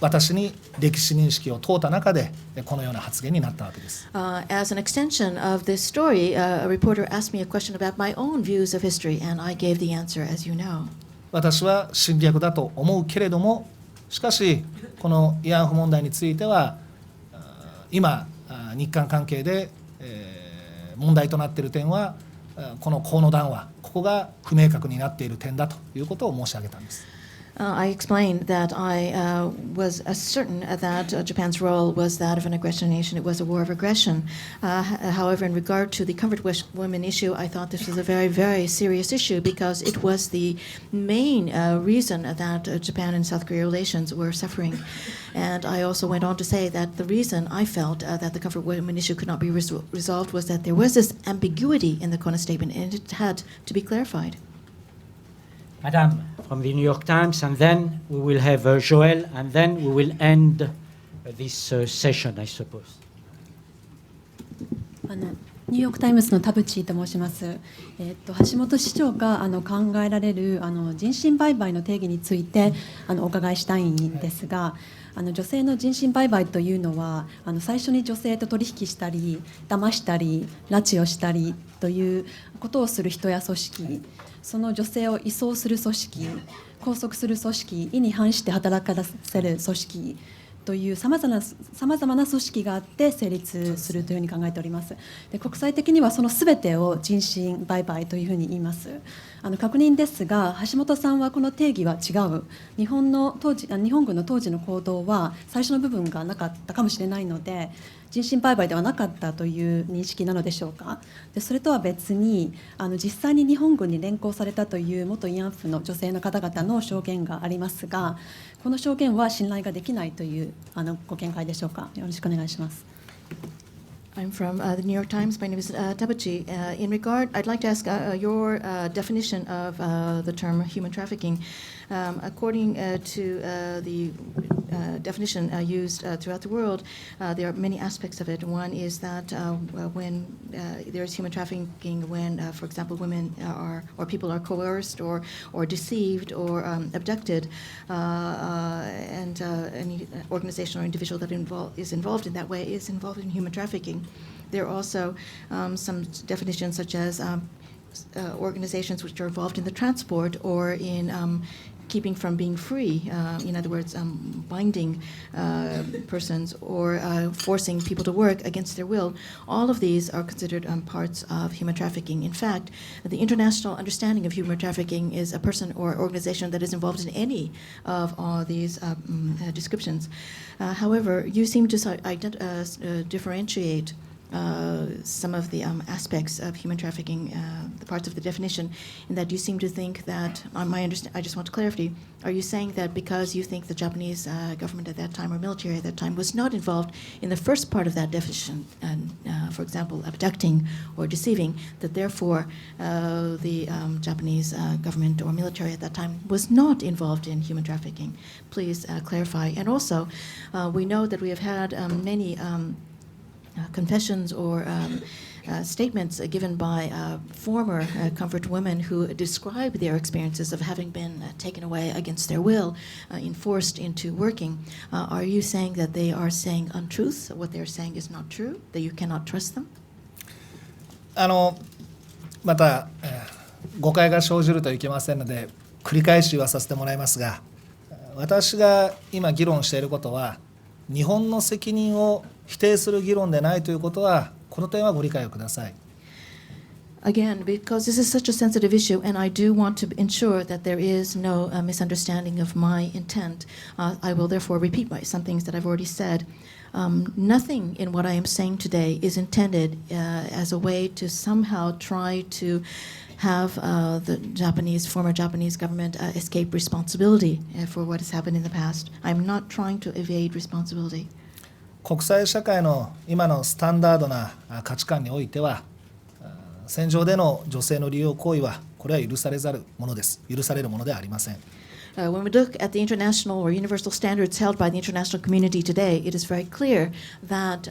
私に歴史認識を問うた中でこのような発言になったわけです。As an extension of this story, a reporter asked me a question about my own views of history, and I gave the answer, as you know. 私は侵略だと思うけれども、しかしこの慰安婦問題については今日韓関係で問題となっている点はこの河野談話、ここが不明確になっている点だということを申し上げたんです。I explained that I was certain that Japan's role was that of an aggressor nation. It was a war of aggression. However, in regard to the comfort women issue, I thought this was a very, very serious issue because it was the main reason that Japan and South Korea relations were suffering. And I also went on to say that the reason I felt that the comfort women issue could not be resolved was that there was this ambiguity in the Kono statement, and it had to be clarified. Madam, from the New York Times, and then we will have Joel, and then we will end this session, I suppose. ニューヨークタイムズの田淵と申します。橋本市長が考えられる人身売買の定義についてお伺いしたいんですが、女性の人身売買というのは最初に女性と取引したり騙したり拉致をしたりということをする人や組織、その女性を移送する組織、拘束する組織、意に反して働かせる組織というさまざまな組織があって成立するというふうに考えております。で、国際的にはそのすべてを人身売買というふうに言います。確認ですが、橋本さんはこの定義は違う、日本軍の当時の行動は最初の部分がなかったかもしれないので、人身売買ではなかったという認識なのでしょうか。で、それとは別に実際に日本軍に連行されたという元慰安婦の女性の方々の証言がありますが、この証言は信頼ができないというご見解でしょうか。よろしくお願いします。I'm from the New York Times. My name is Tabuchi. In regard, I'd like to ask your definition of the term human trafficking. According to the definition used throughout the world, there are many aspects of it. One is that when there is human trafficking, when, for example, women or people are coerced or deceived or abducted, and any organization or individual that is involved in that way is involved in human trafficking. There are also some definitions such as organizations which are involved in the transport or in keeping from being free, in other words, binding persons or forcing people to work against their will. All of these are considered parts of human trafficking. In fact, the international understanding of human trafficking is a person or organization that is involved in any of all these descriptions. However, you seem to differentiate some of the aspects of human trafficking, the parts of the definition, in that you seem to think that, I just want clarity, are you saying that because you think the Japanese government at that time or military at that time was not involved in the first part of that definition, for example, abducting or deceiving, that therefore the Japanese government or military at that time was not involved in human trafficking? Please clarify. And also, we know that we have had many confessions or statements given by former comfort women who describe their experiences of having been taken away against their will, enforced into working. Are you saying that they are saying untruths? What they're saying is not true? That you cannot trust them? また、誤解が生じるといけませんので繰り返し言わさせてもらいますが、私が今議論していることは日本の責任を否定する議論でないということは、この点はご理解をください。Again, because this is such a sensitive issue, and I do want to ensure that there is no misunderstanding of my intent, I will therefore repeat some things that I've already said. Nothing in what I am saying today is intended as a way to somehow try to have the former Japanese government escape responsibility for what has happened in the past. I'm not trying to evade responsibility. 国際社会の今のスタンダードな価値観においては、戦場での女性の利用行為はこれは許されるものではありません。When we look at the international or universal standards held by the international community today, it is very clear that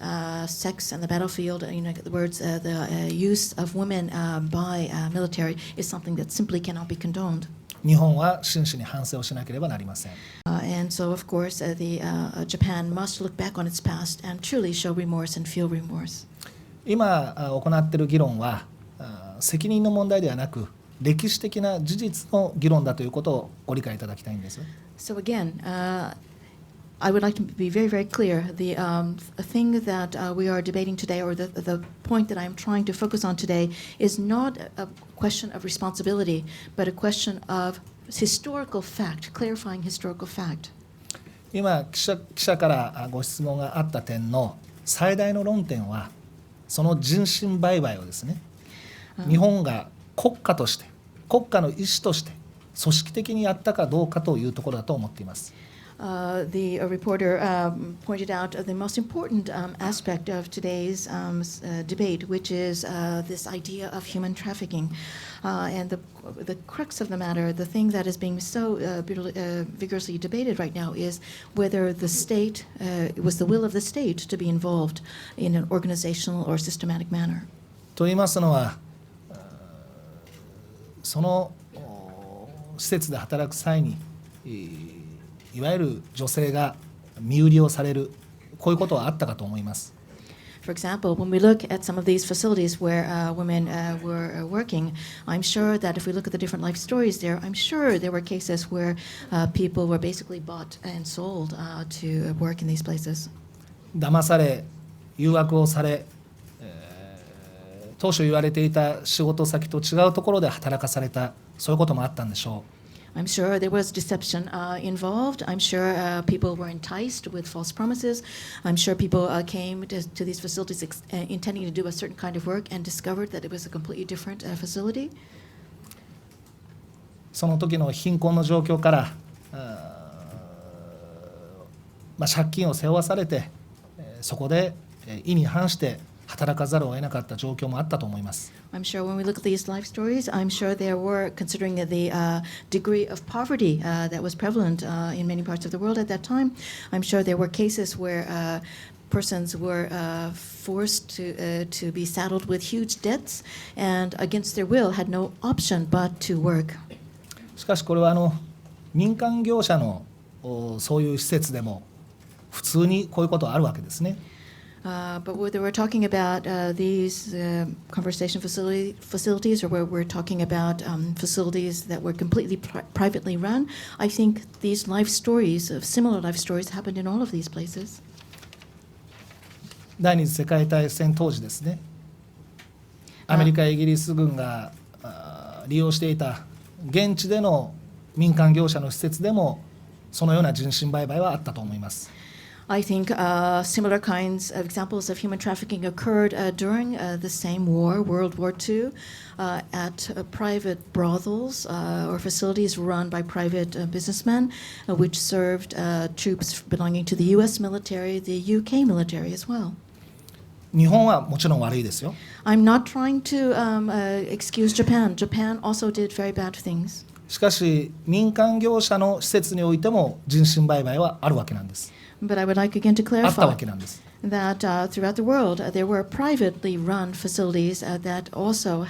sex on the battlefield, in other words, the use of women by military is something that simply cannot be condoned. 日本は真摯に反省をしなければなりません。And so, of course, Japan must look back on its past and truly show remorse and feel remorse. 今行っている議論は責任の問題ではなく、歴史的な事実の議論だということをご理解いただきたいんです。So again, I would like to be very, very clear. The thing that we are debating today, or the point that I'm trying to focus on today, is not a question of responsibility, but a question of historical fact, clarifying historical fact. 今記者からご質問があった点の最大の論点は、その人身売買をですね、日本が国家として、国家の意思として組織的にやったかどうかというところだと思っています。The reporter pointed out the most important aspect of today's debate, which is this idea of human trafficking. And the crux of the matter, the thing that is being so vigorously debated right now, is whether the state, it was the will of the state to be involved in an organizational or systematic manner. と言いますのは、その施設で働く際にいわゆる女性が身売りをされる、こういうことはあったかと思います。For example, when we look at some of these facilities where women were working, I'm sure that if we look at the different life stories there, I'm sure there were cases where people were basically bought and sold to work in these places. 騙され、誘惑をされ、当初言われていた仕事先と違うところで働かされた、そういうこともあったんでしょう。I'm sure there was deception involved. I'm sure people were enticed with false promises. I'm sure people came to these facilities intending to do a certain kind of work and discovered that it was a completely different facility. その時の貧困の状況から借金を背負わされて、そこで意に反して働かざるを得なかった状況もあったと思います。I'm sure when we look at these life stories, I'm sure there were, considering the degree of poverty that was prevalent in many parts of the world at that time, I'm sure there were cases where persons were forced to be saddled with huge debts and against their will had no option but to work. しかしこれは民間業者のそういう施設でも普通にこういうことあるわけですね。But whether we're talking about these conversation facilities or where we're talking about facilities that were completely privately run, I think these life stories, similar life stories, happened in all of these places. 第二次世界大戦当時ですね、アメリカ、イギリス軍が利用していた現地での民間業者の施設でもそのような人身売買はあったと思います。I think similar kinds of examples of human trafficking occurred during the same war, World War II, at private brothels or facilities run by private businessmen, which served troops belonging to the U.S. military, the UK military as well. 日本はもちろん悪いですよ。I'm not trying to excuse Japan. Japan also did very bad things. しかし民間業者の施設においても人身売買はあるわけなんです。But I would like again to あったわ clarify けなんです。that throughout the world there were privately run facilities that also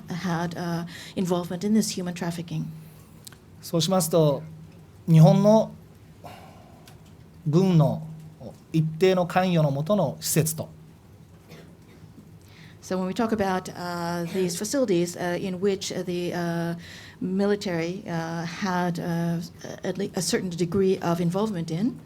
had involvement in this human trafficking. そうしますと日本の軍の一定の関与のもとの施設と So when we talk about these facilities in which the military had at least a certain degree of involvement in,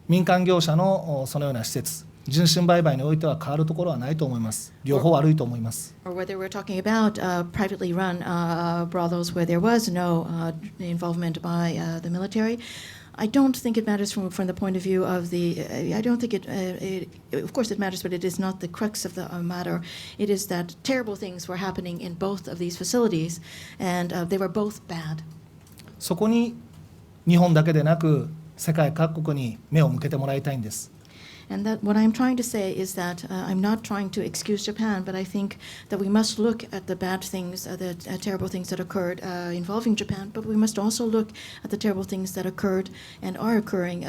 民間業者のそのような施設、人身売買においては変わるところはないと思います。両方悪いと思います。or whether we're talking about privately run brothels where there was no involvement by the military, I don't think it matters from the point of view of the. I don't think it. Of course, it matters, but it is not the crux of the matter. It is that terrible things were happening in both of these facilities, and they were both bad. そこに日本だけでなく世界各国に目を向けてもらいたいんです。And that what I'm trying to say is that I'm not trying to excuse Japan, but I think that we must look at the bad things, the terrible things that occurred involving Japan, but we must also look at the terrible things that occurred and are occurring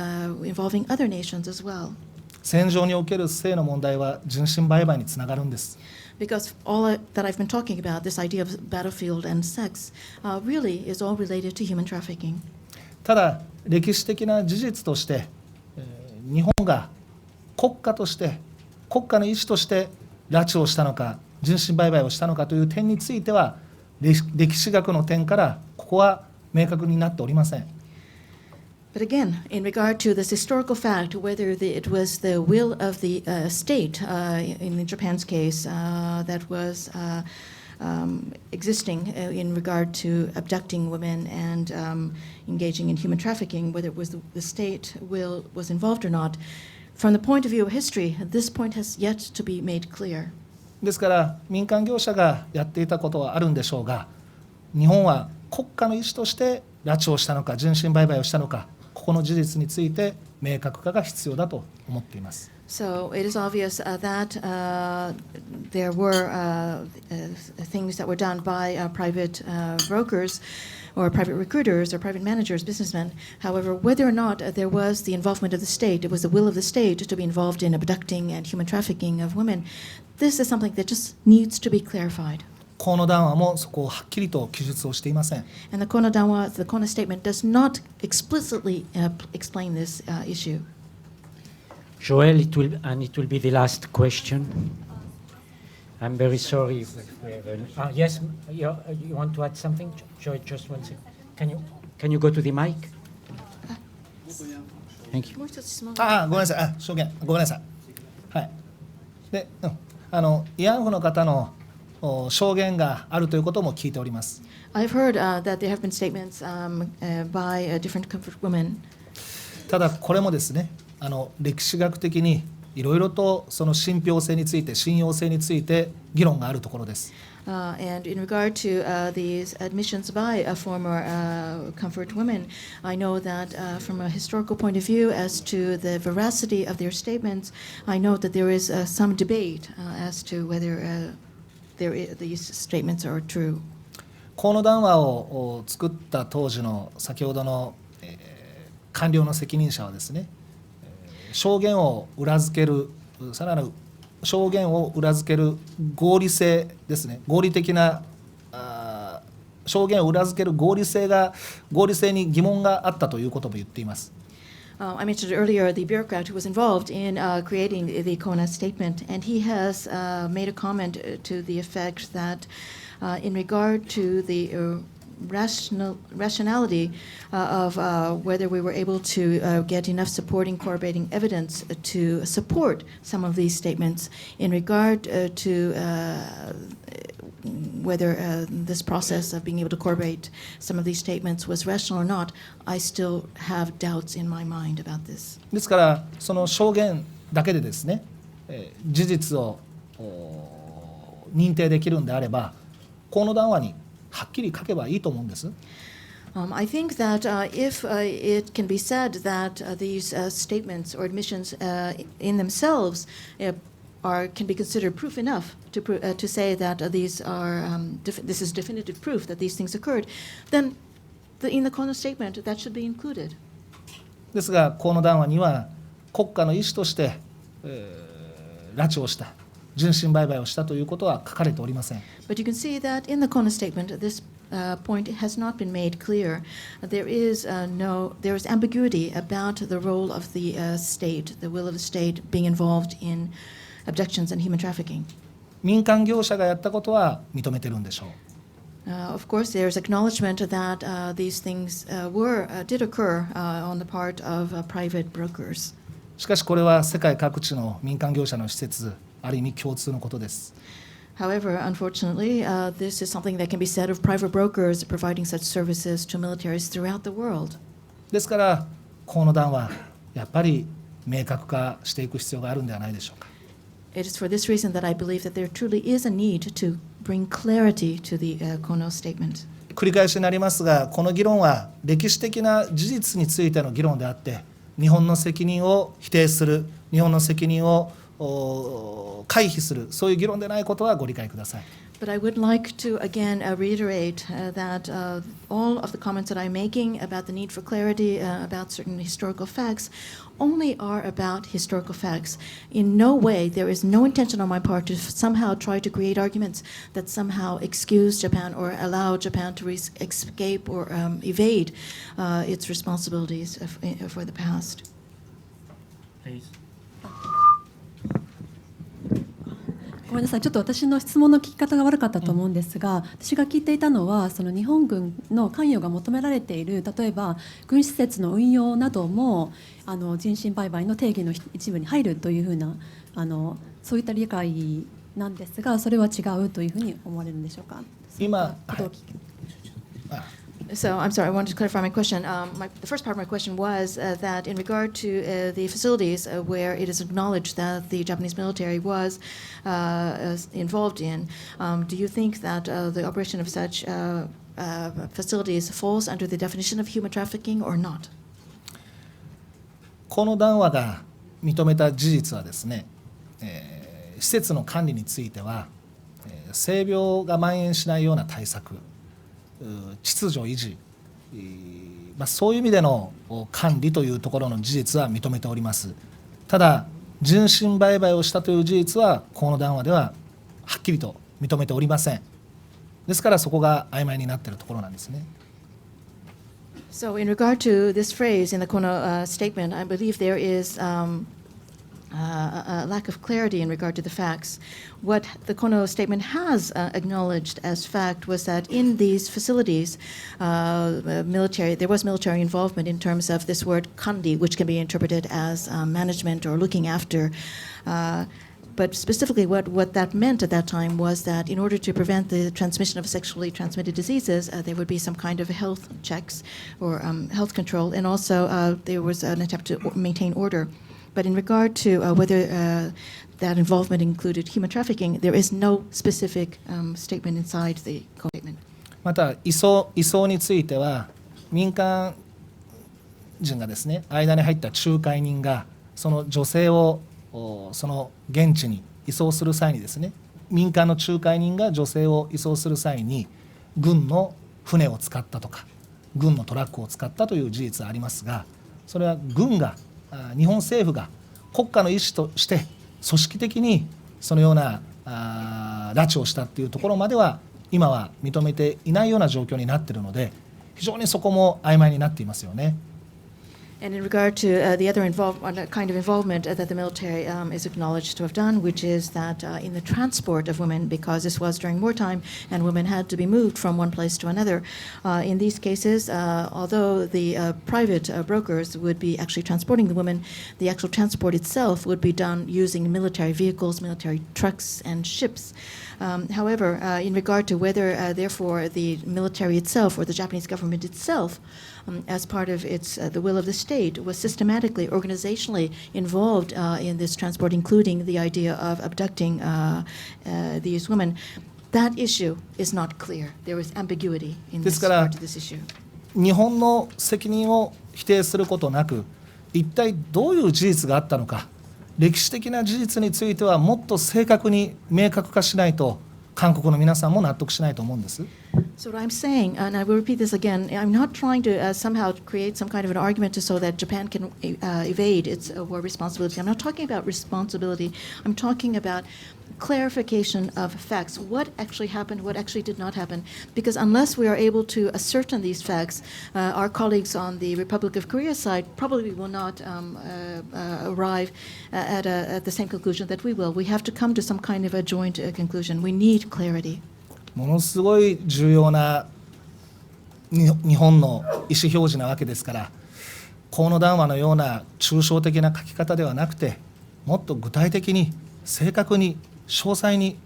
involving other nations as well. 戦場における性の問題は人身売買につながるんです。Because all that I've been talking about, this idea of battlefield and sex, really is all related to human trafficking. ただ歴史的な事実として、日本が国家として国家の意思として拉致をしたのか人身売買をしたのかという点については歴史学の点からここは明確になっておりません。But again, in regard to this historical fact, whether it was the will of the state, in Japan's case, that was existing in regard to abducting women and engaging in human trafficking, whether it was the state will was involved or not, from the point of view of history, this point has yet to be made clear. ですから民間業者がやっていたことはあるんでしょうが、日本は国家の意思として拉致をしたのか人身売買をしたのか、ここの事実について明確化が必要だと思っています。So it is obvious that there were things that were done by private brokers, or private recruiters or private managers, businessmen. However, whether or not there was the involvement of the state, it was the will of the state to be involved in abducting and human trafficking of women, this is something that just needs to be clarified. 河野談話もそこをはっきりと記述をしていません。And the Kono statement does not explicitly explain this issue. Joel, it will be the last question. I'm very sorry if we have yes, you want to add something? Joel, just one second. Can you go to the mic? Thank you. もう一つ質問ごめんなさい。証言。ごめんなさい。はい。で、慰安婦の方の証言があるということも聞いております。I've heard that there have been statements by different comfort women. ただこれもですね、歴史学的にいろいろとその信憑性について、信用性について議論があるところです。And in regard to these admissions by former comfort women, I know that from a historical point of view as to the veracity of their statements, I know that there is some debate as to whether these statements are true. 河野談話を作った当時の先ほどの、官僚の責任者はですね、証言を裏付けるさらなる証言を裏付ける合理性ですね、合理的な証言を裏付ける合理性に疑問があったということも言っています。I mentioned earlier the bureaucrat who was involved in creating the Kona statement, and he has made a comment to the effect that in regard to the rationality of whether we were able to get enough supporting corroborating evidence to support some of these statements in regard to whether this process of being able to corroborate some of these statements was rational or not, I still have doubts in my mind about this. ですからその証言だけでですね、事実を認定できるんであれば、河野談話にはっきり書けばいいと思うんです。I think that if it can be said that these statements or admissions in themselves can be considered proof enough to say that these are this is definitive proof that these things occurred, then in the Kono statement that should be included. ですが河野談話には国家の意思として、拉致をした、人身売買をしたということは書かれておりません。But you can see that in the Kono statement this point has not been made clear. There is ambiguity about the role of the state, the will of the state being involved in abductions and human trafficking. 民間業者がやったことは認めてるんでしょう。Of course, there's acknowledgement that these things did occur on the part of private brokers. しかしこれは世界各地の民間業者の施設、ある意味共通のことです。However, unfortunately, this is something that can be said of private brokers providing such services to militaries throughout the world. ですから河野談話やっぱり明確化していく必要があるんではないでしょうか。It is for this reason that I believe that there truly is a need to bring clarity to the Kono statement. 繰り返しになりますが、この議論は歴史的な事実についての議論であって、日本の責任を否定する、日本の責任を回避する、そういう議論でないことはご理解ください。But I would like to again reiterate that all of the comments that I'm making about the need for clarity about certain historical facts only are about historical facts. In no way, there is no intention on my part to somehow try to create arguments that somehow excuse Japan or allow Japan to escape or evade its responsibilities for the past. Please. ごめんなさい、ちょっと私の質問の聞き方が悪かったと思うんですが、私が聞いていたのはその日本軍の関与が求められている、例えば軍施設の運用なども人身売買の定義の一部に入るというふうなそういった理解なんですが、それは違うというふうに思われるんでしょうか。今、So I'm sorry, I wanted to clarify my question. The first part of my question was that in regard to the facilities where it is acknowledged that the Japanese military was involved in, do you think that the operation of such facilities falls under the definition of human trafficking or not? この談話が認めた事実はですね、施設の管理については、性病が蔓延しないような対策、秩序維持、そういう意味での管理というところの事実は認めております。ただ人身売買をしたという事実はこの談話でははっきりと認めておりません。ですからそこが曖昧になっているところなんですね。So in regard to this phrase in the Kono statement, I believe there is a lack of clarity in regard to the facts. What the Kono statement has acknowledged as fact was that in these facilities, there was military involvement in terms of this word kandi, which can be interpreted as management or looking after. But specifically what that meant at that time was that in order to prevent the transmission of sexually transmitted diseases, there would be some kind of health checks or health control, and also there was an attempt to maintain order. But in regard to whether that involvement included human trafficking, there is no specific statement inside the statement. また移送については民間人がですね、間に入った仲介人がその女性をその現地に移送する際にですね、民間の仲介人が女性を移送する際に軍の船を使ったとか軍のトラックを使ったという事実はありますが、それは軍が日本政府が国家の意思として組織的にそのような拉致をしたというところまでは今は認めていないような状況になっているので、非常にそこも曖昧になっていますよね。And in regard to the other kind of involvement that the military is acknowledged to have done, which is that in the transport of women, because this was during wartime and women had to be moved from one place to another, in these cases, although the private brokers would be actually transporting the women, the actual transport itself would be done using military vehicles, military trucks, and ships. However, in regard to whether, therefore, the military itself or the Japanese government itself, as part of the will of the state, was systematically, organizationally involved in this transport, including the idea of abducting these women, that issue is not clear. There is ambiguity in this regard to this issue. 日本の責任を否定することなく、一体どういう事実があったのか、歴史的な事実についてはもっと正確に明確化しないと韓国の皆さんも納得しないと思うんです。So what I'm saying, and I will repeat this again, I'm not trying to somehow create some kind of an argument so that Japan can evade its war responsibility. I'm not talking about responsibility. I'm talking about clarification of facts. What actually happened, what actually did not happen. Because unless we are able to ascertain these facts, our colleagues on the Republic of Korea side probably will not arrive at the same conclusion that we will. We have to come to some kind of a joint conclusion. We need clarity. ものすごい重要な日本の意思表示なわけですから、河野談話のような抽象的な書き方ではなくて、もっと具体的に正確に詳細に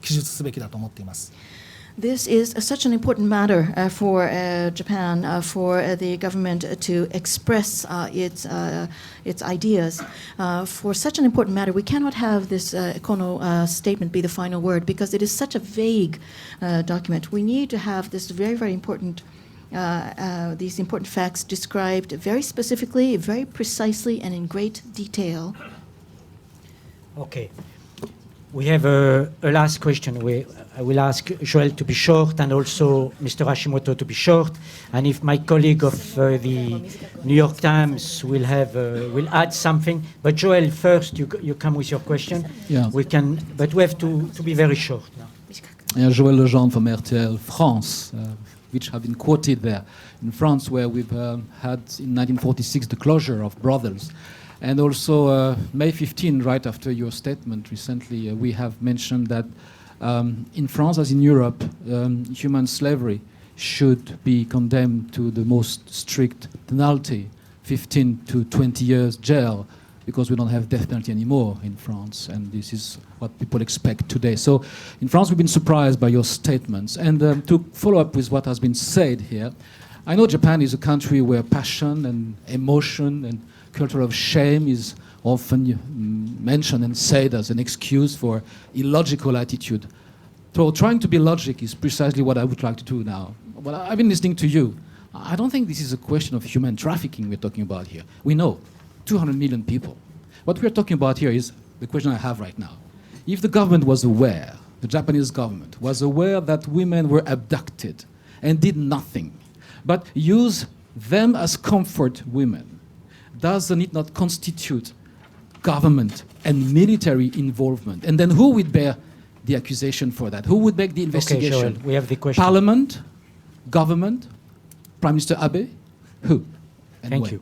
記述すべきだと思っています。This is such an important matter for Japan, for the government to express its ideas. For such an important matter, we cannot have this Kono statement be the final word because it is such a vague document. We need to have this very, very important these important facts described very specifically, very precisely, and in great detail. Okay. We have a last question. I will ask Joel to be short and also Mr. Hashimoto to be short. And if my colleague of the New York Times will add something. But Joel, first you come with your question. Yeah. But we have to be very short now. Yeah, Joël Legendre from RTL France, which have been quoted there. In France, where we've had in 1946 the closure of brothels. And also, May 15, right after your statement recently, we have mentioned that in France, as in Europe, human slavery should be condemned to the most strict penalty, 15 to 20 years jail, because we don't have death penalty anymore in France, and this is what people expect today. So in France, we've been surprised by your statements. And to follow up with what has been said here, I know Japan is a country where passion and emotion and culture of shame is often mentioned and said as an excuse for illogical attitude. So trying to be logic is precisely what I would like to do now. Well, I've been listening to you. I don't think this is a question of human trafficking we're talking about here. We know 200 million people. What we're talking about here is the question I have right now. If the government was aware, the Japanese government was aware that women were abducted and did nothing, but use them as comfort women. Doesn't it not constitute government and military involvement? And then who would bear the accusation for that? Who would make the investigation? Okay, Joel, we have the question. Parliament, government, Prime Minister Abe, who? And Thank when? you.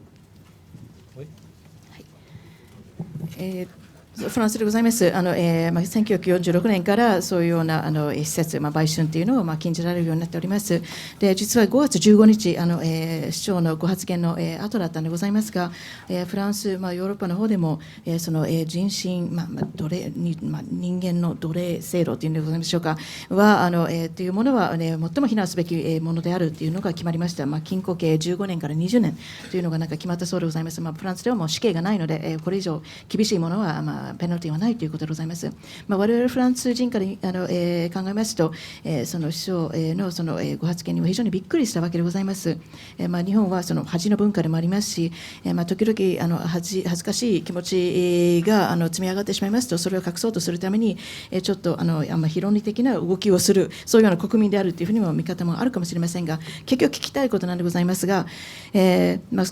フランスでございます。1946年からそういうような施設、売春というのを禁じられるようになっております。で、実は5月15日市長のご発言の後だったのでございますが、フランス、ヨーロッパの方でもその人身、奴隷人間の奴隷制度というのでございましょうかはというものは、最も非難すべきものであるというのが決まりました。禁錮刑15年から20年というのが決まったそうでございます。フランスではもう死刑がないので、これ以上厳しいものはペナルティはないということでございます。我々フランス人から考えますと、その首相のそのご発言には非常にびっくりしたわけでございます。日本はその恥の文化でもありますし、時々恥ずかしい気持ちが積み上がってしまいますと、それを隠そうとするためにちょっと非論理的な動きをする、そういうような国民であるというふうにも見方もあるかもしれませんが、結局聞きたいことなんでございますが、そ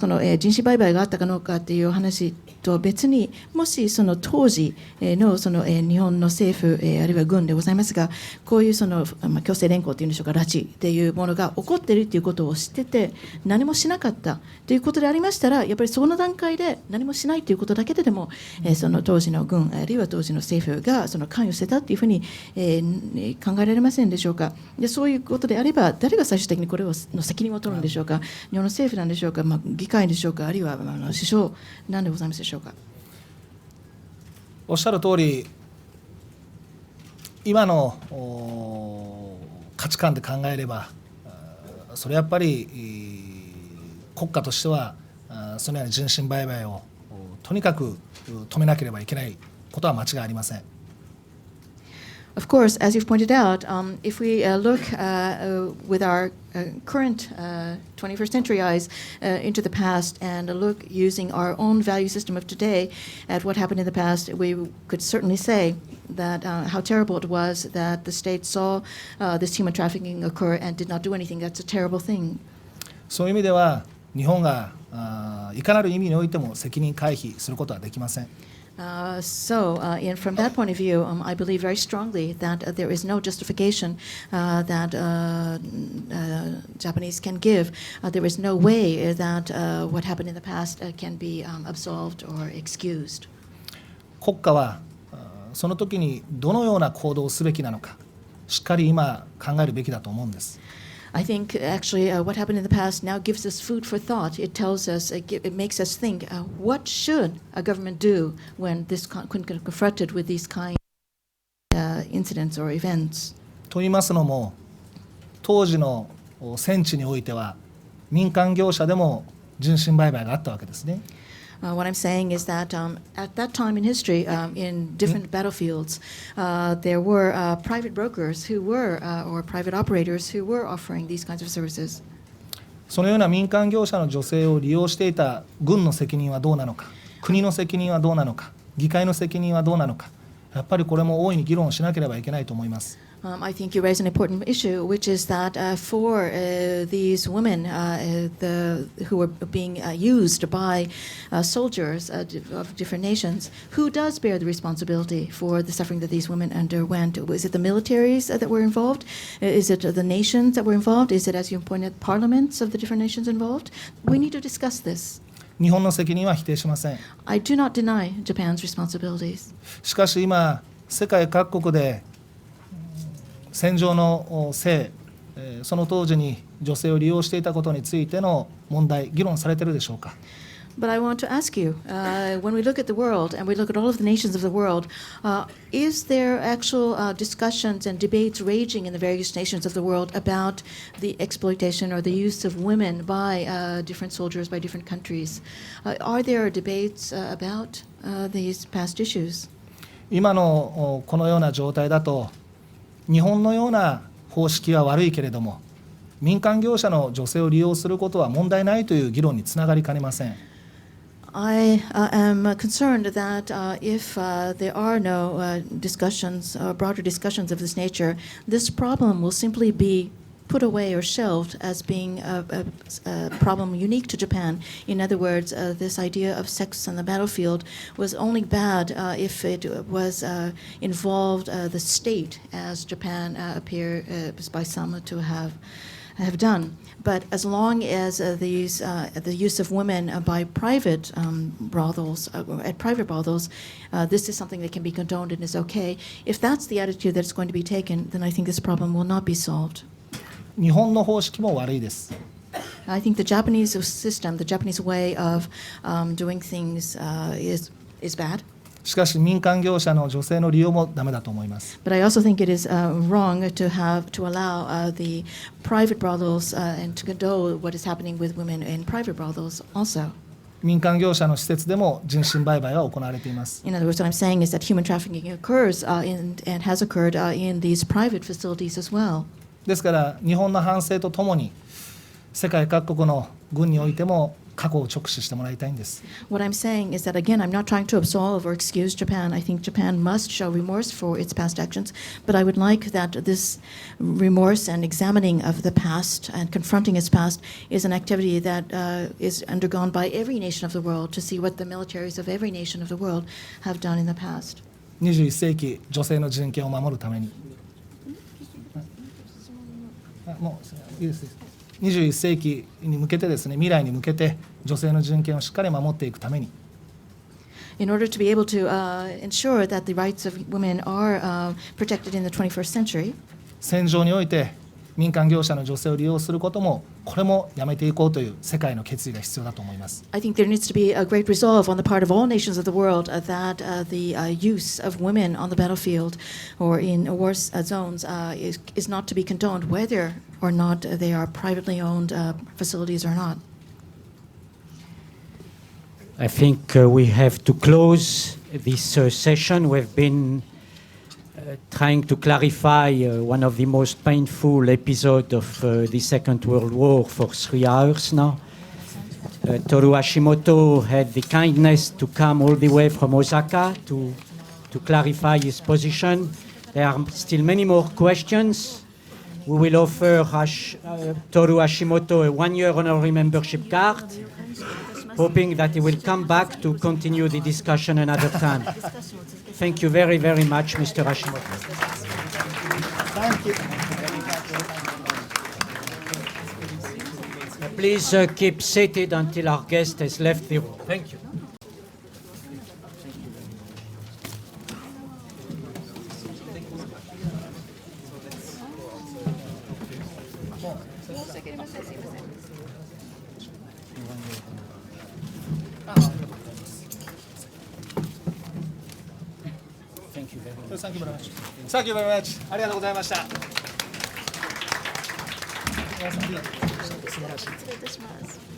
の人身売買があったかどうかという話と別に、もしその当時のその日本の政府あるいは軍でございますが、こういうその強制連行というんでしょうか、拉致というものが起こっているということを知ってて何もしなかったということでありましたら、やっぱりその段階で何もしないということだけでもその当時の軍あるいは当時の政府がその関与してたというふうに考えられませんでしょうか。で、そういうことであれば誰が最終的にこれの責任を取るんでしょうか。日本の政府なんでしょうか、議会でしょうか、あるいは首相なんでございますでしょうか。おっしゃる通り、今の価値観で考えれば、それはやっぱり国家としてはそのような人身売買をとにかく止めなければいけないことは間違いありません。Of course, as you've pointed out, if we look with our current 21st century eyes into the past and look using our own value system of today at what happened in the past, we could certainly say that how terrible it was that the state saw this human trafficking occur and did not do anything. That's a terrible thing. そういう意味では日本がいかなる意味においても責任回避することはできません。From that point of view, I believe very strongly that there is no justification that Japanese can give. There is no way that what happened in the past can be absolved or excused. 国家はその時にどのような行動をすべきなのか、しっかり今考えるべきだと思うんです。I think actually what happened in the past now gives us food for thought. It tells us, it makes us think, what should a government do when confronted with these kind of incidents or events? と言いますのも、当時の戦地においては民間業者でも人身売買があったわけですね。What I'm saying is that at that time in history, in different battlefields, there were private brokers who were, or private operators who were offering these kinds of services. そのような民間業者の女性を利用していた軍の責任はどうなのか、国の責任はどうなのか、議会の責任はどうなのか、やっぱりこれも大いに議論しなければいけないと思います。I think you raise an important issue, which is that for these women who were being used by soldiers of different nations, who does bear the responsibility for the suffering that these women underwent? Is it the militaries that were involved? Is it the nations that were involved? Is it, as you pointed, parliaments of the different nations involved? We need to discuss this. 日本の責任は否定しません。I do not deny Japan's responsibilities. しかし今、世界各国で戦場の性、その当時に女性を利用していたことについての問題、議論されているでしょうか。But I want to ask you, when we look at the world and we look at all of the nations of the world, is there actual discussions and debates raging in the various nations of the world about the exploitation or the use of women by different soldiers, by different countries? Are there debates about these past issues? 今のこのような状態だと、日本のような方式は悪いけれども、民間業者の女性を利用することは問題ないという議論につながりかねません。I am concerned that if there are no discussions, broader discussions of this nature, this problem will simply be put away or shelved as being a problem unique to Japan. In other words, this idea of sex on the battlefield was only bad if it was involved the state, as Japan appears by some to have done. But as long as the use of women by private brothels, at private brothels, this is something that can be condoned and is okay. If that's the attitude that's going to be taken, then I think this problem will not be solved. 日本の方式も悪いです。I think the Japanese system, the Japanese way of doing things is bad. しかし民間業者の女性の利用もダメだと思います。But I also think it is wrong to allow the private brothels and to condone what is happening with women in private brothels also. 民間業者の施設でも人身売買は行われています。In other words, what I'm saying is that human trafficking occurs and has occurred in these private facilities as well. ですから日本の反省とともに世界各国の軍においても過去を直視してもらいたいんです。What I'm saying is that again, I'm not trying to absolve or excuse Japan. I think Japan must show remorse for its past actions, but I would like that this remorse and examining of the past and confronting its past is an activity that is undergone by every nation of the world to see what the militaries of every nation of the world have done in the past. 21世紀女性の人権を守るために。もういいです。21世紀に向けてですね、未来に向けて女性の人権をしっかり守っていくために。In order to be able to ensure that the rights of women are protected in the 21st century. 戦場において民間業者の女性を利用することもこれもやめていこうという世界の決意が必要だと思います。I think there needs to be a great resolve on the part of all nations of the world that the use of women on the battlefield or in war zones is not to be condoned, whether or not they are privately owned facilities or not. I think we have to close this session. We've been trying to clarify one of the most painful episodes of the Second World War for 3 hours now. Toru Hashimoto had the kindness to come all the way from Osaka to clarify his position. There are still many more questions. We will offer Toru Hashimoto a 1-year honorary membership card, hoping that he will come back to continue the discussion another time. Thank you very, very much, Mr. Hashimoto. Thank you. Please keep seated until our guest has left the room. Thank you. Thank you very much. Thank you very much. ありがとうございました。素晴らしい。失礼いたします。